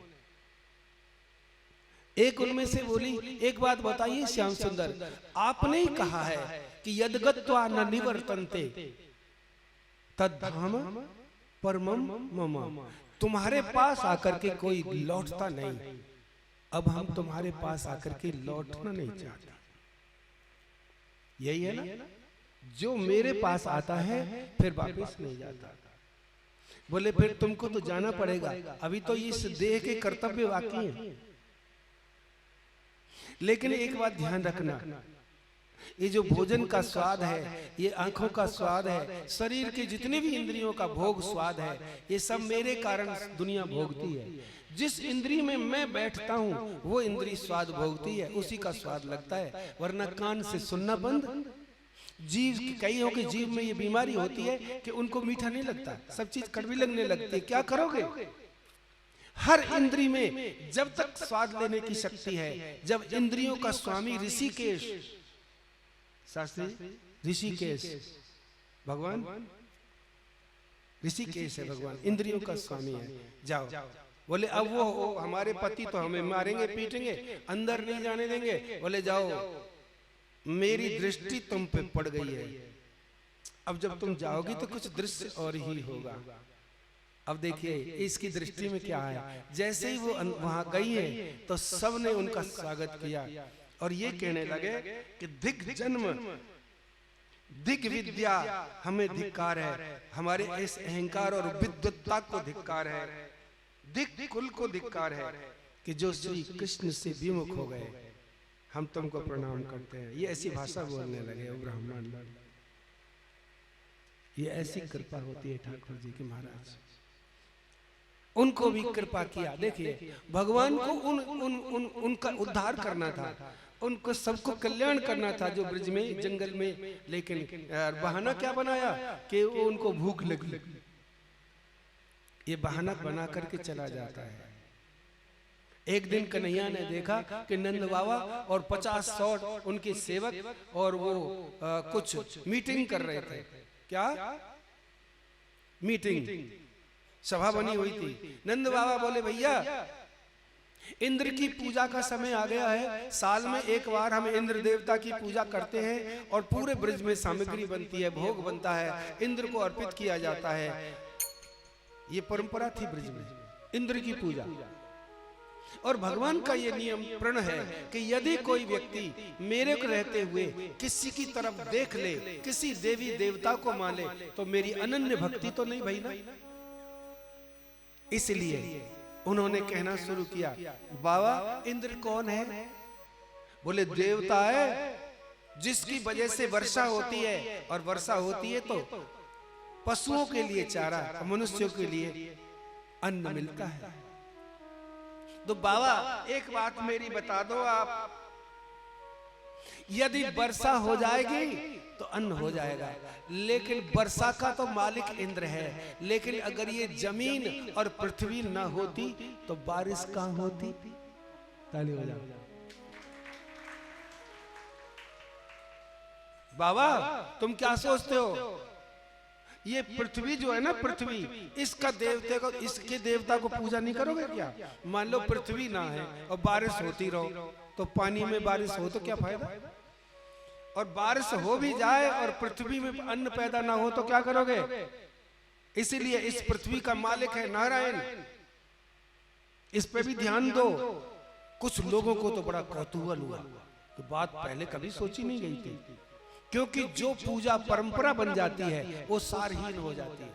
एक उनमें से बोली, एक बात बताइए श्याम सुंदर, आपने ही कहा है कि यद्गत्वा न निवर्तन्ते तद्धाम परमम मम, तुम्हारे पास आकर के कोई लौटता नहीं, अब हम तुम्हारे पास आकर के लौटना नहीं चाहते। यही है ना, जो मेरे पास आता है फिर वापस नहीं जाता। बोले फिर तुमको तो जाना पड़ेगा, अभी तो इस देह के कर्तव्य बाकी हैं। लेकिन एक बात ध्यान रखना, ये जो भोजन का स्वाद है, ये आंखों का स्वाद है, शरीर के जितने भी इंद्रियों का भोग स्वाद है, ये सब मेरे कारण दुनिया भोगती है। जिस इंद्री में मैं बैठता हूँ वो इंद्री स्वाद भोगती है, उसी का स्वाद लगता है, वरना कान से सुनना बंद। जीव कईयों के जीव में ये बीमारी होती है कि उनको मीठा नहीं लगता, सब चीज कड़वी लगने लगती है। क्या करोगे? हर इंद्री में जब तक स्वाद लेने की शक्ति है, जब इंद्रियों का स्वामी ऋषिकेश, शास्त्री ऋषिकेश भगवान, ऋषिकेश है भगवान, इंद्रियों का स्वामी है। जाओ। बोले अब वो हमारे पति तो हमें मारेंगे पीटेंगे, अंदर नहीं जाने देंगे। बोले जाओ, मेरी दृष्टि तुम पे पड़ गई है, अब जब तुम जाओगी तो कुछ दृश्य और ही होगा। अब देखिए इसकी दृष्टि में क्या है, जैसे ही वो वहां गई है तो सबने उनका स्वागत किया और ये कहने लगे कि दिग जन्म दिग विद्या हमें धिक्कार है, हमारे इस अहंकार और विद्वत्ता को धिक्कार है, दिग कुल को धिक्कार है कि जो श्री कृष्ण से विमुख हो गए, हम तुमको प्रणाम करते हैं। ये ऐसी भाषा बोलने लगे वो ब्राह्मण। ये ऐसी कृपा होती है ठाकुर जी की महाराज, उनको भी कृपा किया। देखिए भगवान को उनका उद्धार करना था, उनको सबको कल्याण करना था जो ब्रज में जंगल में, लेकिन बहाना क्या बनाया कि उनको भूख लगी, ये बहाना बना करके चला जाता है। एक दिन कन्हैया ने देखा कि नंद बाबा और 50-100 उनके सेवक और वो कुछ मीटिंग कर रहे थे। क्या मीटिंग? सभा बनी हुई थी। नंद बाबा बोले भैया इंद्र की पूजा का समय आ गया है, साल में एक बार हम इंद्र देवता की पूजा करते हैं और पूरे ब्रज में सामग्री बनती है, भोग बनता है, इंद्र को अर्पित किया जाता है। ये परंपरा थी ब्रज में इंद्र की पूजा। और भगवान का ये नियम प्रण है कि यदि कोई व्यक्ति मेरे को रहते हुए किसी की तरफ देख ले, किसी देवी देवता को माने, तो मेरी अनन्य भक्ति तो नहीं भई ना। इसलिए उन्होंने कहना शुरू किया, बाबा इंद्र कौन है? बोले देवता है जिसकी वजह से वर्षा होती है, और वर्षा होती है तो पशुओं के लिए चारा, मनुष्यों के लिए अन्न मिलता है। तो बाबा एक बात मेरी बता दो आप, यदि वर्षा हो जाएगी तो अन्न हो जाएगा, लेकिन वर्षा का तो मालिक इंद्र है, लेकिन अगर ये जमीन और पृथ्वी ना होती तो बारिश कहां होती? ताली बजाओ। बाबा तुम क्या सोचते हो, ये पृथ्वी जो है ना, पृथ्वी, इसका देवते को, इसके देवता को पूजा नहीं करोगे क्या? मान लो पृथ्वी ना है और बारिश होती रहो, तो पानी में बारिश हो तो क्या फायदा? और बारिश हो भी जाए और पृथ्वी में अन्न पैदा ना हो तो क्या करोगे? इसीलिए इस पृथ्वी का मालिक है नारायण, इस पे भी ध्यान दो। कुछ लोगों को तो बड़ा कौतूहल हुआ, तो बात पहले कभी सोची नहीं गई थी, क्योंकि जो पूजा परंपरा बन जाती है वो सारहीन हो जाती है।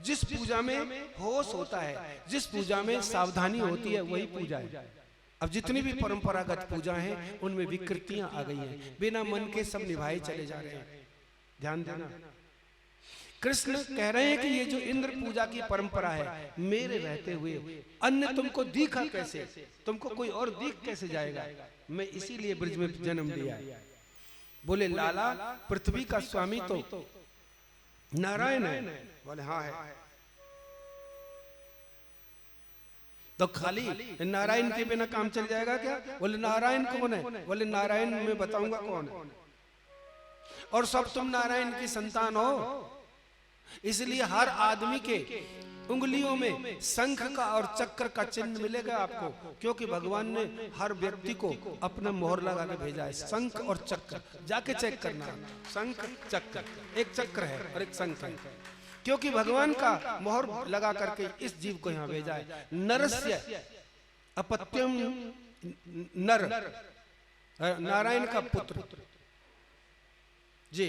जिस पूजा में होश होता है, जिस पूजा में सावधानी होती है, वही पूजा है। अब जितनी भी परंपरागत पूजा हैं उनमें विकृतियां आ गई हैं, बिना मन के सब निभाए चले जा रहे हैं। ध्यान देना, कृष्ण कह रहे हैं कि ये जो इंद्र पूजा की परंपरा है, मेरे रहते हुए अन्य तुमको दिखा कैसे, तुमको कोई और दिख कैसे जाएगा? मैं इसीलिए ब्रज में जन्म लिया। बोले लाला पृथ्वी का स्वामी तो नारायण है। बोले हाँ है। तो खाली नारायण के बिना काम चल जाएगा क्या? बोले नारायण कौन है? बोले नारायण मैं बताऊंगा कौन है, और सब तुम नारायण की संतान हो। इसलिए हर आदमी के उंगलियों में शंख का और चक्र का चिन्ह मिलेगा आपको, क्योंकि भगवान ने हर व्यक्ति को अपना मोहर लगा के भेजा है। शंख और चक्र जाके चेक करना, शंख चक्र, एक चक्र है और एक शंख है, क्योंकि भगवान का मोहर लगा करके इस जीव को यहाँ भेजा है। नरस्य अपत्यम नर, नारायण का पुत्र जी,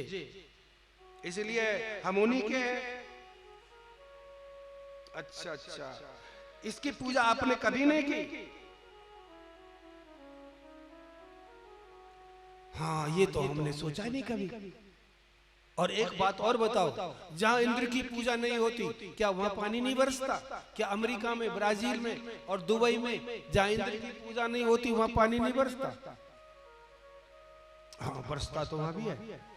इसलिए हम उन्हीं के हैं। अच्छा अच्छा, इसकी पूजा आपने कभी नहीं की? हाँ, ये तो हमने सोचा नहीं कभी। और एक बात और बताओ, जहां इंद्र की पूजा नहीं होती, क्या वहां पानी नहीं बरसता? क्या अमेरिका में, ब्राजील में और दुबई में जहां इंद्र की पूजा नहीं होती वहां पानी नहीं बरसता? हाँ, बरसता तो वहां भी है।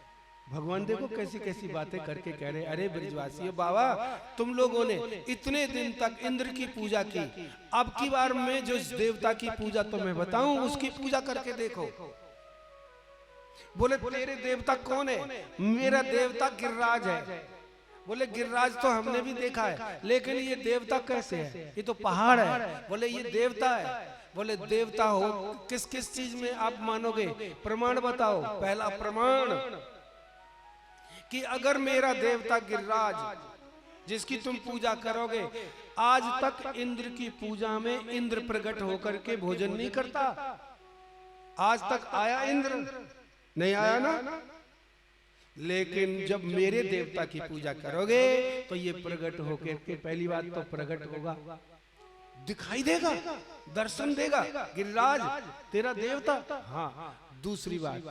भगवान देखो कैसी कैसी बातें करके कह रहे, अरे ब्रजवासियों बाबा, तुम लोगों ने इतने दिन तक इंद्र की पूजा की, अब की बार में जो देवता की पूजा तो मैं बताऊं, उसकी पूजा करके देखो। बोले तेरे देवता कौन है? मेरा देवता गिरिराज है। बोले गिरिराज तो हमने भी देखा है, लेकिन ये देवता कैसे है? ये तो पहाड़ है। बोले ये देवता है। बोले देवता हो किस किस चीज में आप मानोगे? प्रमाण बताओ। पहला प्रमाण कि अगर मेरा देवता गिरिराज, जिसकी तुम पूजा करोगे, आज तक इंद्र की पूजा में इंद्र प्रकट होकर के भोजन नहीं करता। आज तक आया इंद्र? नहीं आया ना। लेकिन जब मेरे देवता की पूजा करोगे तो ये प्रकट होकर के, पहली बात तो प्रकट होगा, दिखाई देगा, दर्शन देगा, गिरिराज तेरा देवता। हाँ, दूसरी बात,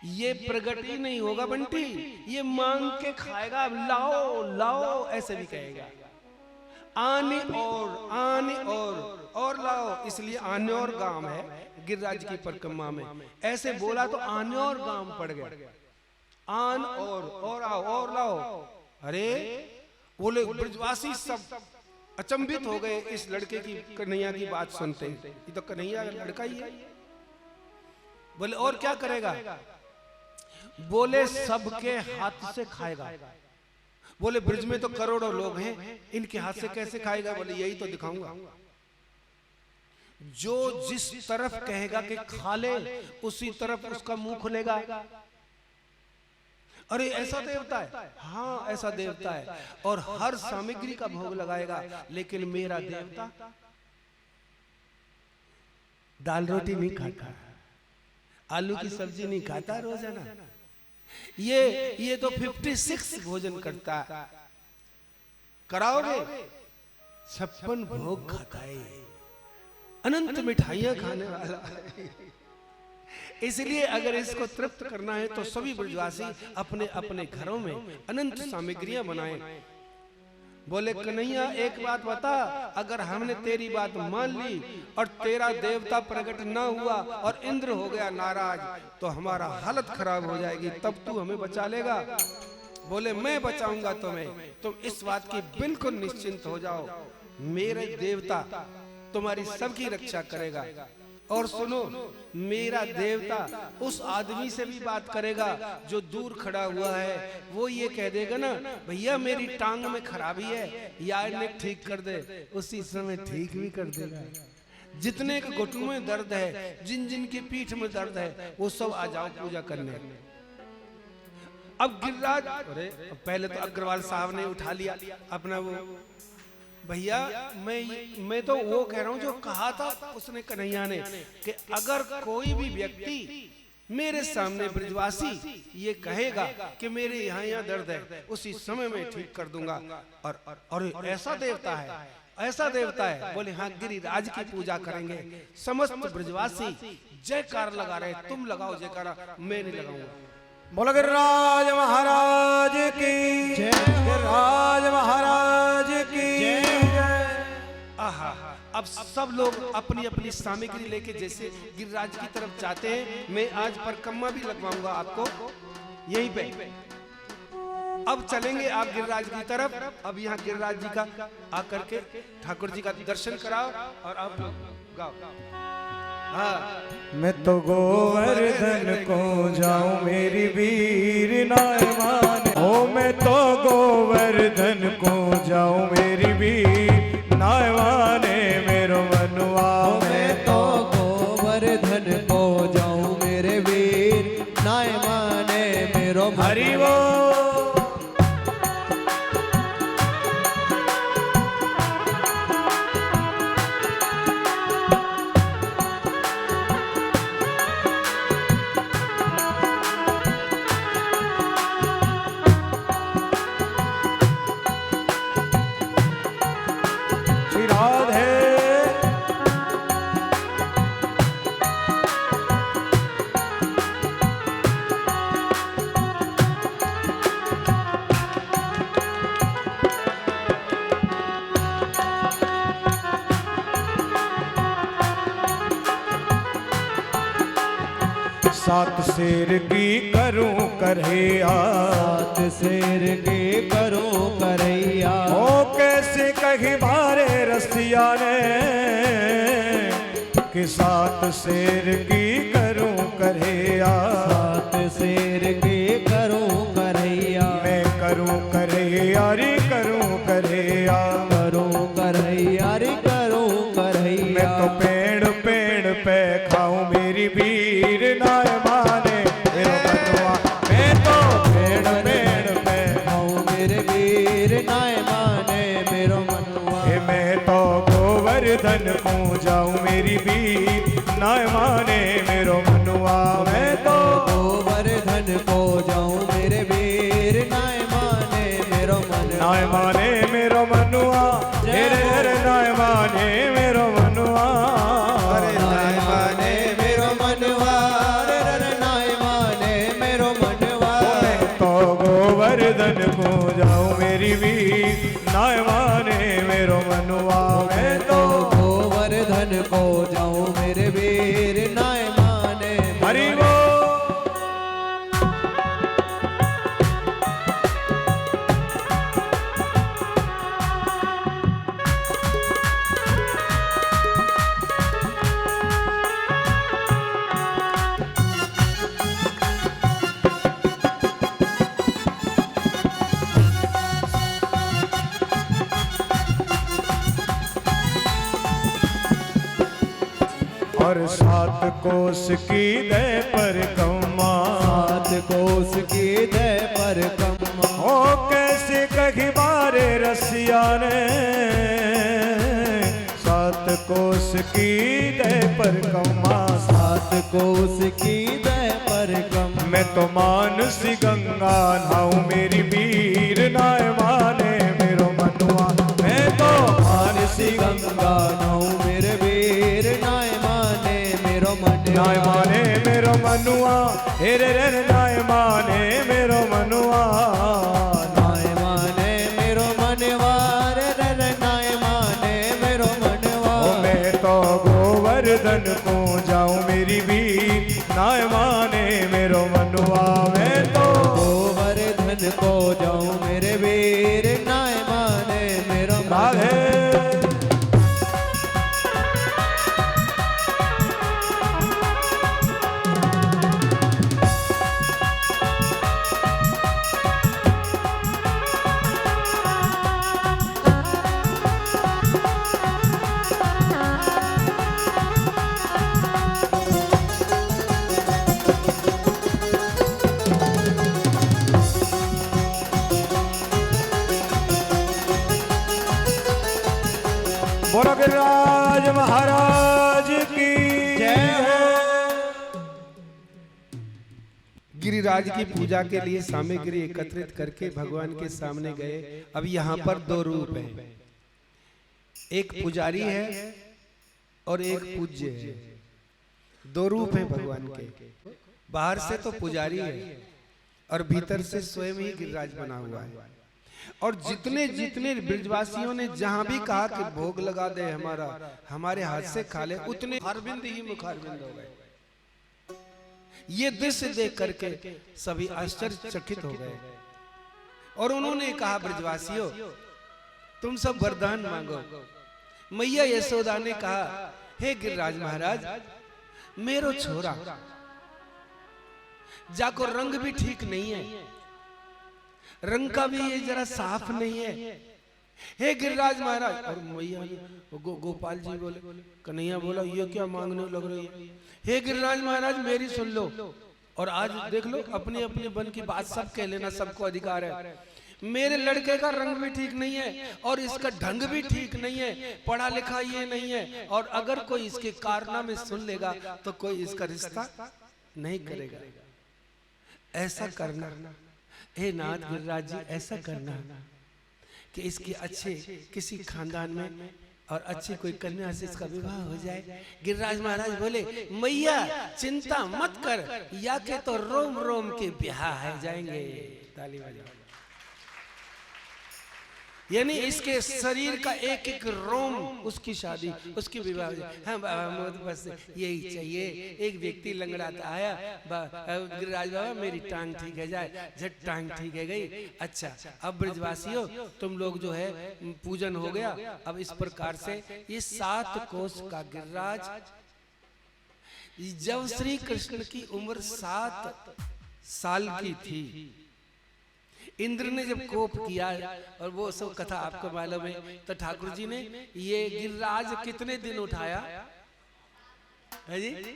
ये प्रकट ही नहीं होगा बंटी, ये मांग के खाएगा, लाओ लाओ ऐसे भी कहेगा, आने और लाओ। इसलिए आने और गांव है गिरिराज की परिक्रमा में, ऐसे बोला तो आने और गांव पड़ गया। आन और आओ और लाओ। अरे बोले ब्रजवासी सब अचंभित हो गए इस लड़के की, कन्हैया की बात सुनते। ये तो कन्हैया लड़का ही है। बोले और क्या करेगा? बोले सबके हाथ से खाएगा। बोले ब्रज में तो करोड़ों लोग हैं, इनके हाथ से कैसे खाएगा? बोले यही तो दिखाऊंगा। जो जिस तरफ कहेगा कि खा ले, उसी तरफ उसका मुंह खुलेगा। अरे ऐसा देवता है? हाँ ऐसा देवता है, और हर सामग्री का भोग लगाएगा। लेकिन मेरा देवता दाल रोटी नहीं खाता, आलू की सब्जी नहीं खाता रोजाना। ये तो 56 भोजन करता है। कराओगे? 56 भोग खाता है, अनंत मिठाइयां खाने वाला है। इसलिए अगर इसको तृप्त करना है तो सभी ब्रजवासी अपने अपने घरों में अनंत सामग्रियां बनाएं। बोले कन्हैया एक बात बता, अगर हमने तेरी बात मान ली और तेरा देवता प्रकट न हुआ और इंद्र हो गया नाराज, तो हमारा हालत खराब हो जाएगी, तब तू हमें बचा लेगा? बोले मैं बचाऊंगा तुम्हें, तुम इस बात की बिल्कुल निश्चिंत हो जाओ, मेरे देवता तुम्हारी सबकी रक्षा करेगा। और सुनो, मेरा देवता उस आदमी से भी बात करेगा जो दूर खड़ा हुआ है। वो ये कह देगा ना, भैया मेरी टांग में खराबी है, यार ने ठीक कर दे, उसी समय ठीक भी कर देगा। जितने के घुटनों में दर्द है, जिन जिन की पीठ में दर्द है, वो सब आ जाओ पूजा करने। अब गिरिराज, अरे पहले तो अग्रवाल साहब ने उठा लिया अपना वो, भैया मैं तो वो कह रहा हूं जो कहा था उसने कन्हैया ने कि अगर कोई भी व्यक्ति मेरे सामने ब्रजवासी ये कहेगा कि मेरे यहाँ दर्द है, उसी समय में ठीक कर दूंगा। और ऐसा देवता है, ऐसा देवता है। बोले हाँ, गिरिराज की पूजा करेंगे। समस्त ब्रजवासी जयकार लगा रहे, तुम लगाओ जयकारा, मैं नहीं लगाऊंगा। बोल गिरिराज महाराज की जय, गिरिराज महाराज की जय। आहा, अब सब लोग अपनी अपनी सामग्री लेके जैसे गिरिराज की तरफ जाते हैं। मैं आज परिक्रमा भी लगवाऊंगा आपको यहीं पे। अब चलेंगे आप गिरिराज की तरफ। अब यहाँ गिरिराज जी का आकर के ठाकुर जी का दर्शन कराओ और आप लोग गाओ। हाँ, मैं तो गोवर्धन को जाऊं मेरी वीर नाय माने, ओ मैं तो गोवर्धन को जाऊं मेरी वीर नाय माने मेरो मनुआ। मैं तो गोवर्धन को जाऊं मेरे वीर नाय माने मेरो हरि वो सात शेर की करूं करैया, सात शेर की करूं करैया। ओ कैसे कही मारे रसिया ने कि सात शेर की करूं करैया। सात शेर की करूं करैया, मैं करूं करैया रे करूं करैया, करूं करैया रे करूं करैया। मैं तो पेड़ पेड़ पे खाऊं मेरी वीर नाय माने मेरो मनुआ। मैं तो पेड़ पेड़ पे खाऊं मेरे वीर नाय माने मेरो मनुआ। मैं तो गोवर्धन को जाऊं मेरी वीर नाय माने मेरो मनुआ। मैं तो गोवर्धन को जाऊं मेरे वीर नाय माने मेरो मनुआ। नाय माने मेरो मनुआ, हेरे हेरे नाय माने मेरो मनुआ। अरे नाय माने मेरो मनवा, रे नाय माने मेरो मनवा। मैं तो गोवर्धन को जाऊं मेरी वीर नाय माने मेरो मनुआ। मैं तो गोवर्धन को जाऊं मेरे वीर नाय माने हरि वो और सात कोस की दे पर कम्मा, सात कोस की दे पर कम्मा। ओ कैसे कही बारे रसिया ने सात कोस की दे पर कम्मा। सात कोस की दे पर कम्मा। मैं तो मानसी गंगा नहाऊं मेरी वीर नाय माने मेरो मनुआ। मैं तो मानसी गंगा नहाऊं मेरे वीर नाय माने मेरो मनवा। नाय माने मेरो मनुआ, हेरे रे नाय माने मेरो मनुआ। नाय माने मेरो मनवा, रे नाय माने मेरो मनवा। मैं तो गोवर्धन को जाऊं मेरी वीर नाय माने मेरो मनुआ। मैं तो गोवर्धन को जाऊं मेरे वीर नाय माने मेरो राधे। बोलो गिरिराज महाराज की जय हो। गिरिराज की पूजा के लिए सामग्री एकत्रित करके भगवान के सामने गए। अब यहाँ पर दो रूप हैं, एक पुजारी है और एक पूज्य है। दो रूप हैं भगवान के। बाहर से तो पुजारी है और भीतर से स्वयं ही गिरिराज बना हुआ है। और जितने जितने ब्रजवासियों ने जहां भी कहा कि भोग लगा दे हमारे हाथ से खा ले, उतने अरविंद ही मुखारविंद हो गए। ये दृश्य देख करके सभी आश्चर्यचकित हो गए और उन्होंने कहा, ब्रजवासियों तुम सब वरदान मांगो। मैया यशोदा ने कहा, हे गिरिराज महाराज, मेरो छोरा जाको रंग भी ठीक नहीं है, रंग का भी ये जरा साफ नहीं है। हे गिरिराज महाराज। और मैया गोपाल जी बोले, कन्हैया बोला, ये क्या मांगने लग रही है? हे गिरिराज महाराज मेरी सुन लो, और आज देख लो अपने अपने बन की बात सब कह लेना, सबको अधिकार है। मेरे लड़के का रंग भी ठीक नहीं है और इसका ढंग भी ठीक नहीं है, पढ़ा लिखा ये नहीं है, और अगर कोई इसके कारनामे सुन लेगा तो कोई इसका रिश्ता नहीं करेगा। ऐसा करना हे नाथ गिरिराज जी, ऐसा करना कि इसके अच्छे किसी खानदान में और अच्छी कोई कन्या से इसका विवाह हो जाए। गिरिराज महाराज बोले, मैया चिंता मत कर, या के तो रोम रोम के ब्याह है जाएंगे। ताली बजाओ। यानी इसके शरीर का एक एक रोम, उसकी शादी, उसकी विवाह हो जाए। हाँ बाबा, बस यही चाहिए। एक व्यक्ति लंगड़ाता आया, गिरिराज बाबा मेरी टांग ठीक है जाए, झट टांग ठीक है गई। अच्छा, अब ब्रजवासियों तुम लोग जो है पूजन हो गया। अब इस प्रकार से ये 7 कोस का गिरिराज, जब श्री कृष्ण की उम्र 7 साल की थी, इंद्र ने जब कोप किया, और वो सब कथा आपको मालूम है, तो ठाकुर जी ने ये गिरिराज कितने दिन उठाया है जी?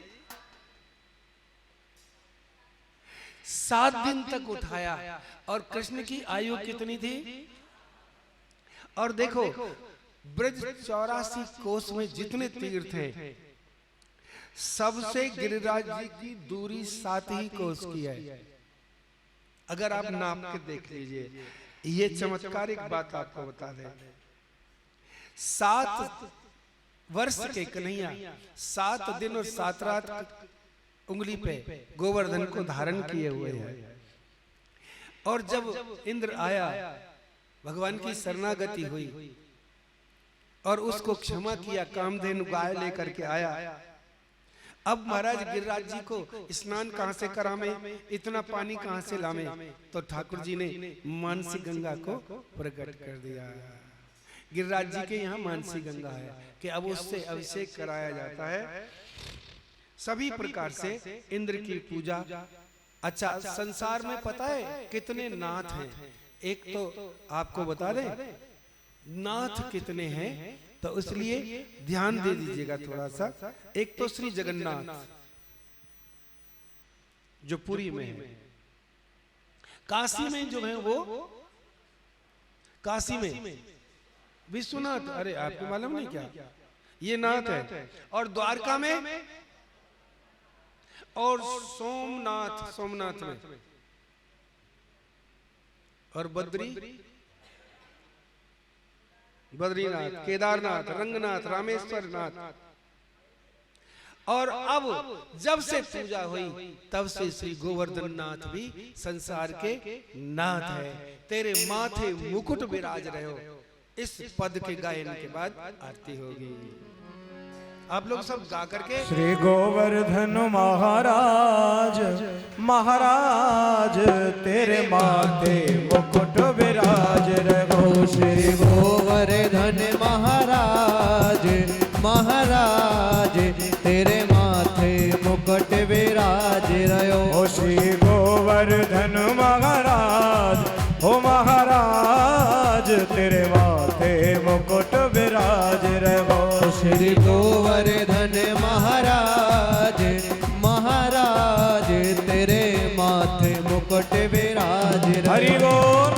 7 दिन तक उठाया। और कृष्ण की आयु कितनी थी? और देखो ब्रज 84 कोस में जितने तीर्थ हैं, सबसे गिरिराज जी की दूरी 7 ही कोस की है। अगर आप नाप के देख लीजिए, ये चमत्कारिक बात आपको बता दें। 7 वर्ष के कन्हैया 7 दिन और 7 रात उंगली पे गोवर्धन को धारण किए हुए हैं। और जब इंद्र आया, भगवान की शरणागति हुई और उसको क्षमा किया, कामधेनु गाय लेकर के आया। अब महाराज गिरिराज जी को स्नान कहां से करावे, इतना पानी कहां से लावे? तो ठाकुर जी ने मानसी गंगा को प्रकट कर दिया। गिरिराज जी के यहाँ मानसी गंगा है कि अब उससे अभिषेक कराया जाता है। सभी प्रकार से इंद्र की पूजा। अच्छा, संसार में पता है कितने नाथ हैं? एक तो आपको बता दें नाथ कितने हैं, तो इसलिए ध्यान दे दीजिएगा थोड़ा सा। एक तो श्री जगन्नाथ जो पुरी में है, काशी में जो है वो काशी में विश्वनाथ, अरे आपको मालूम नहीं क्या, ये नाथ है। और द्वारका में और सोमनाथ में, और बद्रीनाथ, केदारनाथ, रंगनाथ, रामेश्वर नाथ। और अब जब से पूजा हुई तब से श्री गोवर्धन नाथ भी संसार के नाथ है। तेरे माथे मुकुट विराज रहे हो। इस पद के गायन के बाद आरती होगी। आप लोग सब गा करके श्री गोवर्धन महाराज महाराज तेरे माथे मुकुट विराज रहो। श्री गोवर्धन महाराज महाराज तेरे माथे मुकुट विराज रहो। श्री गोवर्धन महाराज ओ महाराज तेरे माथे मुकुट विराज रहो। श्री गोवर्धन महाराज महाराज तेरे माथे मुकुट विराज रहो। हरि बोल।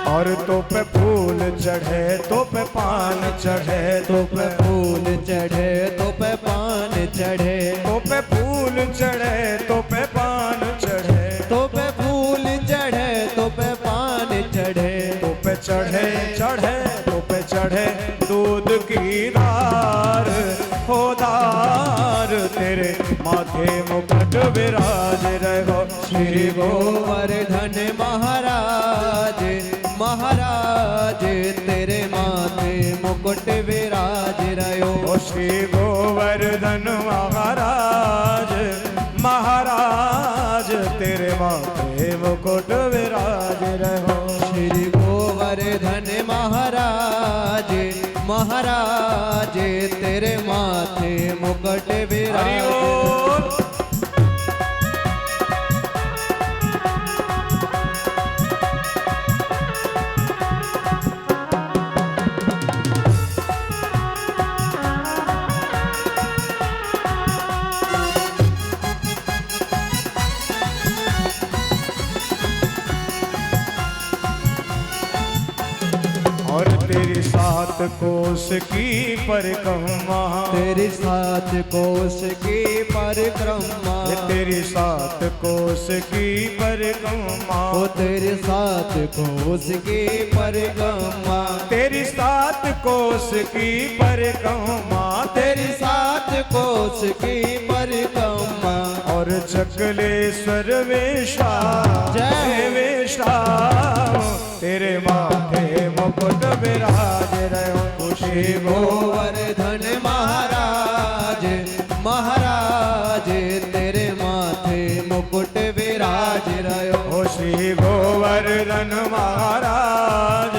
और तो पे फूल चढ़े तो पे पान चढ़े तो पे फूल चढ़े तो पे पान चढ़े तो पे फूल चढ़े तो पे पान चढ़े तो पे फूल चढ़े तो पे पान चढ़े तो पे चढ़े चढ़े तो पे चढ़े दूध की धार हो धार तेरे माथे मुकुट विराज रहो श्री गोवर्धन महाराज महाराज तेरे माथे मुकुट विराज रहो श्री गोवर्धन महाराज महाराज तेरे माथे मुकुट विराज रहो श्री गोवर्धन महाराज महाराज तेरे माथे मुकुट विराज रहो। और तेरी सात कोस की परिक्रमा तेरी सात कोस की परिक्रमा तेरी सात कोस की परिक्रमा ओ तेरी सात कोस की परिक्रमा तेरी सात कोस की परिक्रमा तेरी सात कोस की परिक्रमा और चकलेश्वर वेशा जय वेशा तेरे माथे मुकुट विराज रहो श्री गोवर्धन महाराज महाराज तेरे माथे मुकुट विराज रहो श्री गोवर्धन महाराज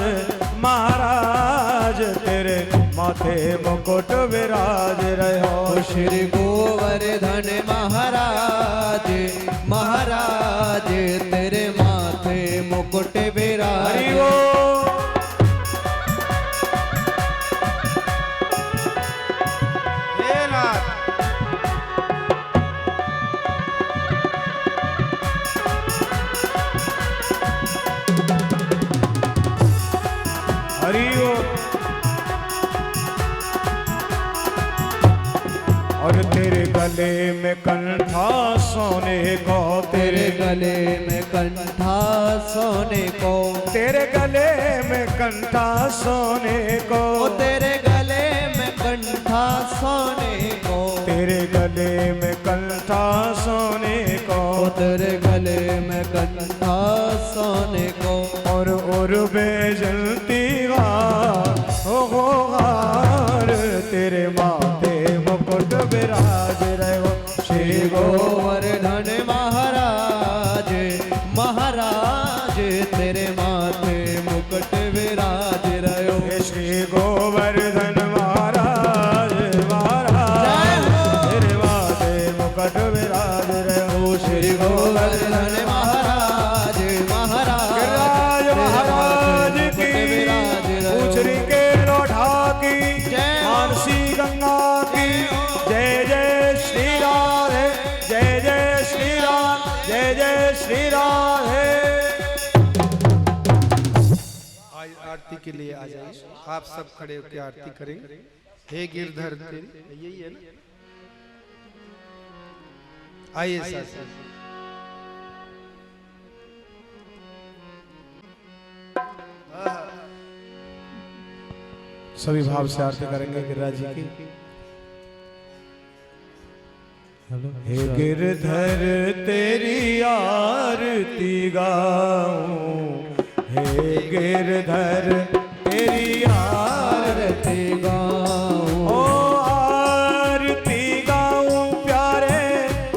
महाराज तेरे माथे मुकुट विराज रहो श्री गोवर्धन महाराज महाराज तेरे माथे मुकुट विराज और तेरे गले में कंठा सोने को तेरे गले में कंठा सोने को तेरे गले में कंठा सोने को तेरे गले में कंठा सोने को तेरे गले में कंठा सोने को तेरे गले में कंठा सोने को और बेजलती हार तेरे माथे मुकुट विराज रहो श्री गोवर्धन महाराज महाराज तेरे माथे मुकुट विराज रहो श्री गोवर्धन महाराज महाराज तेरे माथे मुकुट विराज रहो श्री गोवर्धन महाराज महाराज महाराज की उचरी के लोढ़ा की मानसी गंगा की जय जय श्री राधे जय जय श्री राम जय जय श्री राधे। आज आरती के लिए आ जाइए आप सब खड़े होकर आरती करेंगे। हे गिरधर तेरी यही है ना, आइए साथ सभी भाव से आरती करेंगे गिरिराज जी की। हे गिरधर तेरी आरती गाऊं हे गिरधर तेरी आरती गाऊं ओ आरती गाऊं प्यारे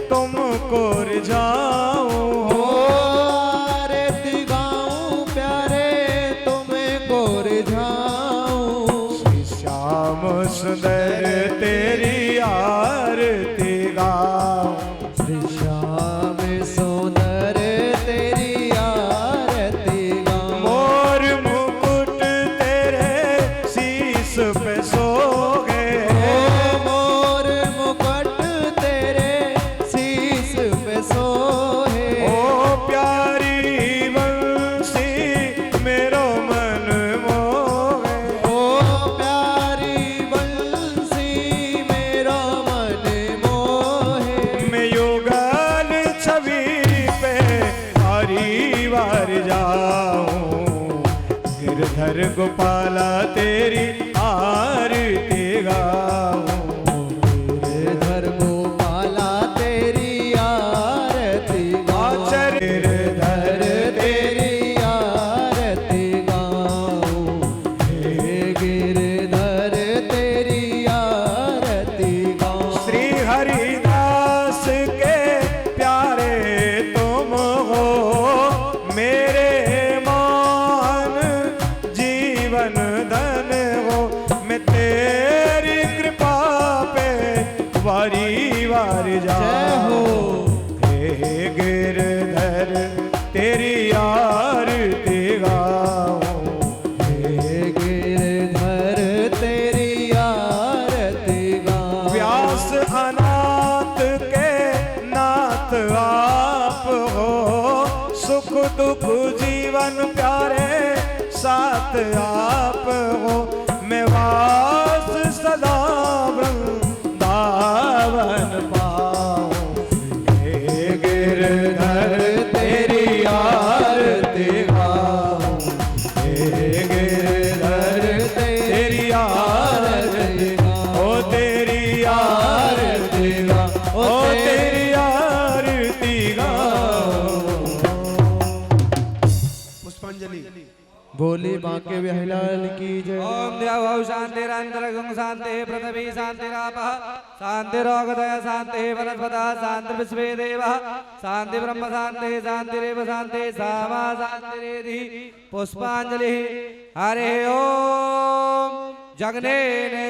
तुमको रिझाऊं हो आरती गाऊं प्यारे तुमको रिझाऊं श्याम सुंदर तेरी आरती गाऊं श्री श्याम सुंदर तेरी आरती गाऊं मोर मुकुट गाऊं, गिरधर गोपाला तेरी आरती गाऊं, गिरधर गोपाला तेरी आरती गाऊं, गिरधर तेरी आरती गाऊं, हे गिरधर तेरी आरती गाऊं। श्री हरिदास के प्यारे तुम हो, मेरे मान जीवन धन हो, मैं तेरी कृपा पे वारी वारी जय जाऊं, हो। हे गिरधर तेरी आरती गाऊं, हे गिरधर तेरी आरती गाऊं। व्यास अनाथ के नाथ आप हो, सुख दुख जीवन प्यारे साथ आप हो, मैं वास सदा वृंदावन पाऊं, हे गिरधर तेरी आरती गाऊं, हे गिरधर तेरी आरती गाऊं, ओ तेरी आरती गाऊं, ओ तेरी आरती गाऊं। पुष्पांजलि। बोली बांके बिहारी की जय। ओम देव शांतिरंतरगुं शांति पृथ्वी शांतिरापः शांतिरोगदय शांति वनस्पतः शांति विश्वे देवः शांति ब्रह्म शांति शांतिरेव शांति सामा शांतिरेधि। पुष्पांजलि। हरे ओम जगने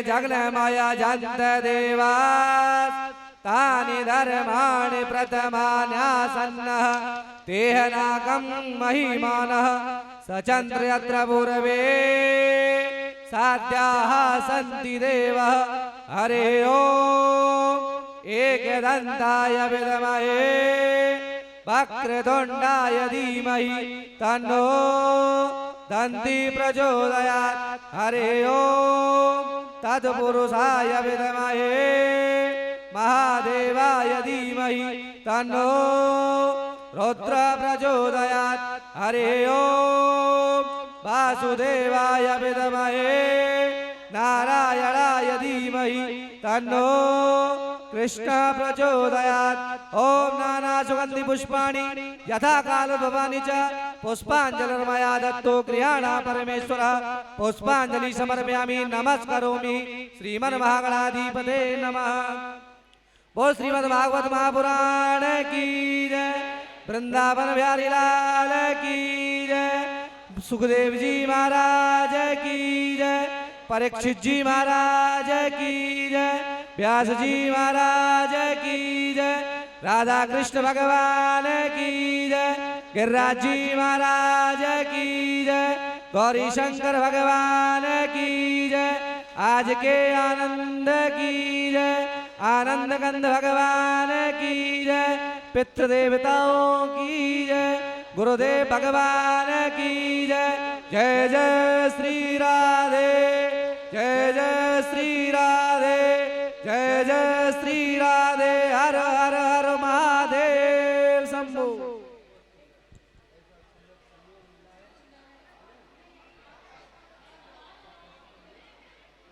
जगन माया जंत देवास तानि धर्माणि प्रथमान्यासन्नः तेह नाकं महिमानः सचन्द्र यत्र पूर्वे साध्याः सन्ति देवः। हरे ओम एकदन्ताय विद्महे वक्रतुण्डाय धीमहि तन्नो दन्ति प्रचोदयात्। हरे ओम तत्पुरुषाय विद्महे महादेवाय धीमहि तन्नो रुद्र प्रचोदयात्। हरे ओम वासुदेवाय विद्महे नारायणाय धीमहि तन्नो कृष्ण प्रचोदयात्। ओम नाना सुगंधि पुष्पाणि यथा काल भवानि च पुष्पांजलिर्मया दत्तो गृहाणा परमेश्वरः। पुष्पांजलि समर्पयामि नमस्करोमि श्रीमन्महागणाधिपते नमः। बोल श्रीमद् भागवत महापुराण की जय। वृंदावन बिहारी लाल की जय। सुखदेव जी महाराज की जय। परीक्षित जी महाराज की जय। व्यास जी महाराज की जय। राधा कृष्ण भगवान की जय। गिरिराज जी महाराज की जय। गौरी शंकर भगवान की जय। आज के आनंद की जय। आनंद कंद भगवान की जय। पितृ देवताओं की जय। गुरुदेव भगवान की जय। जय जय श्री राधे। जय जय श्री राधे। जय जय श्री राधे। हर हर हर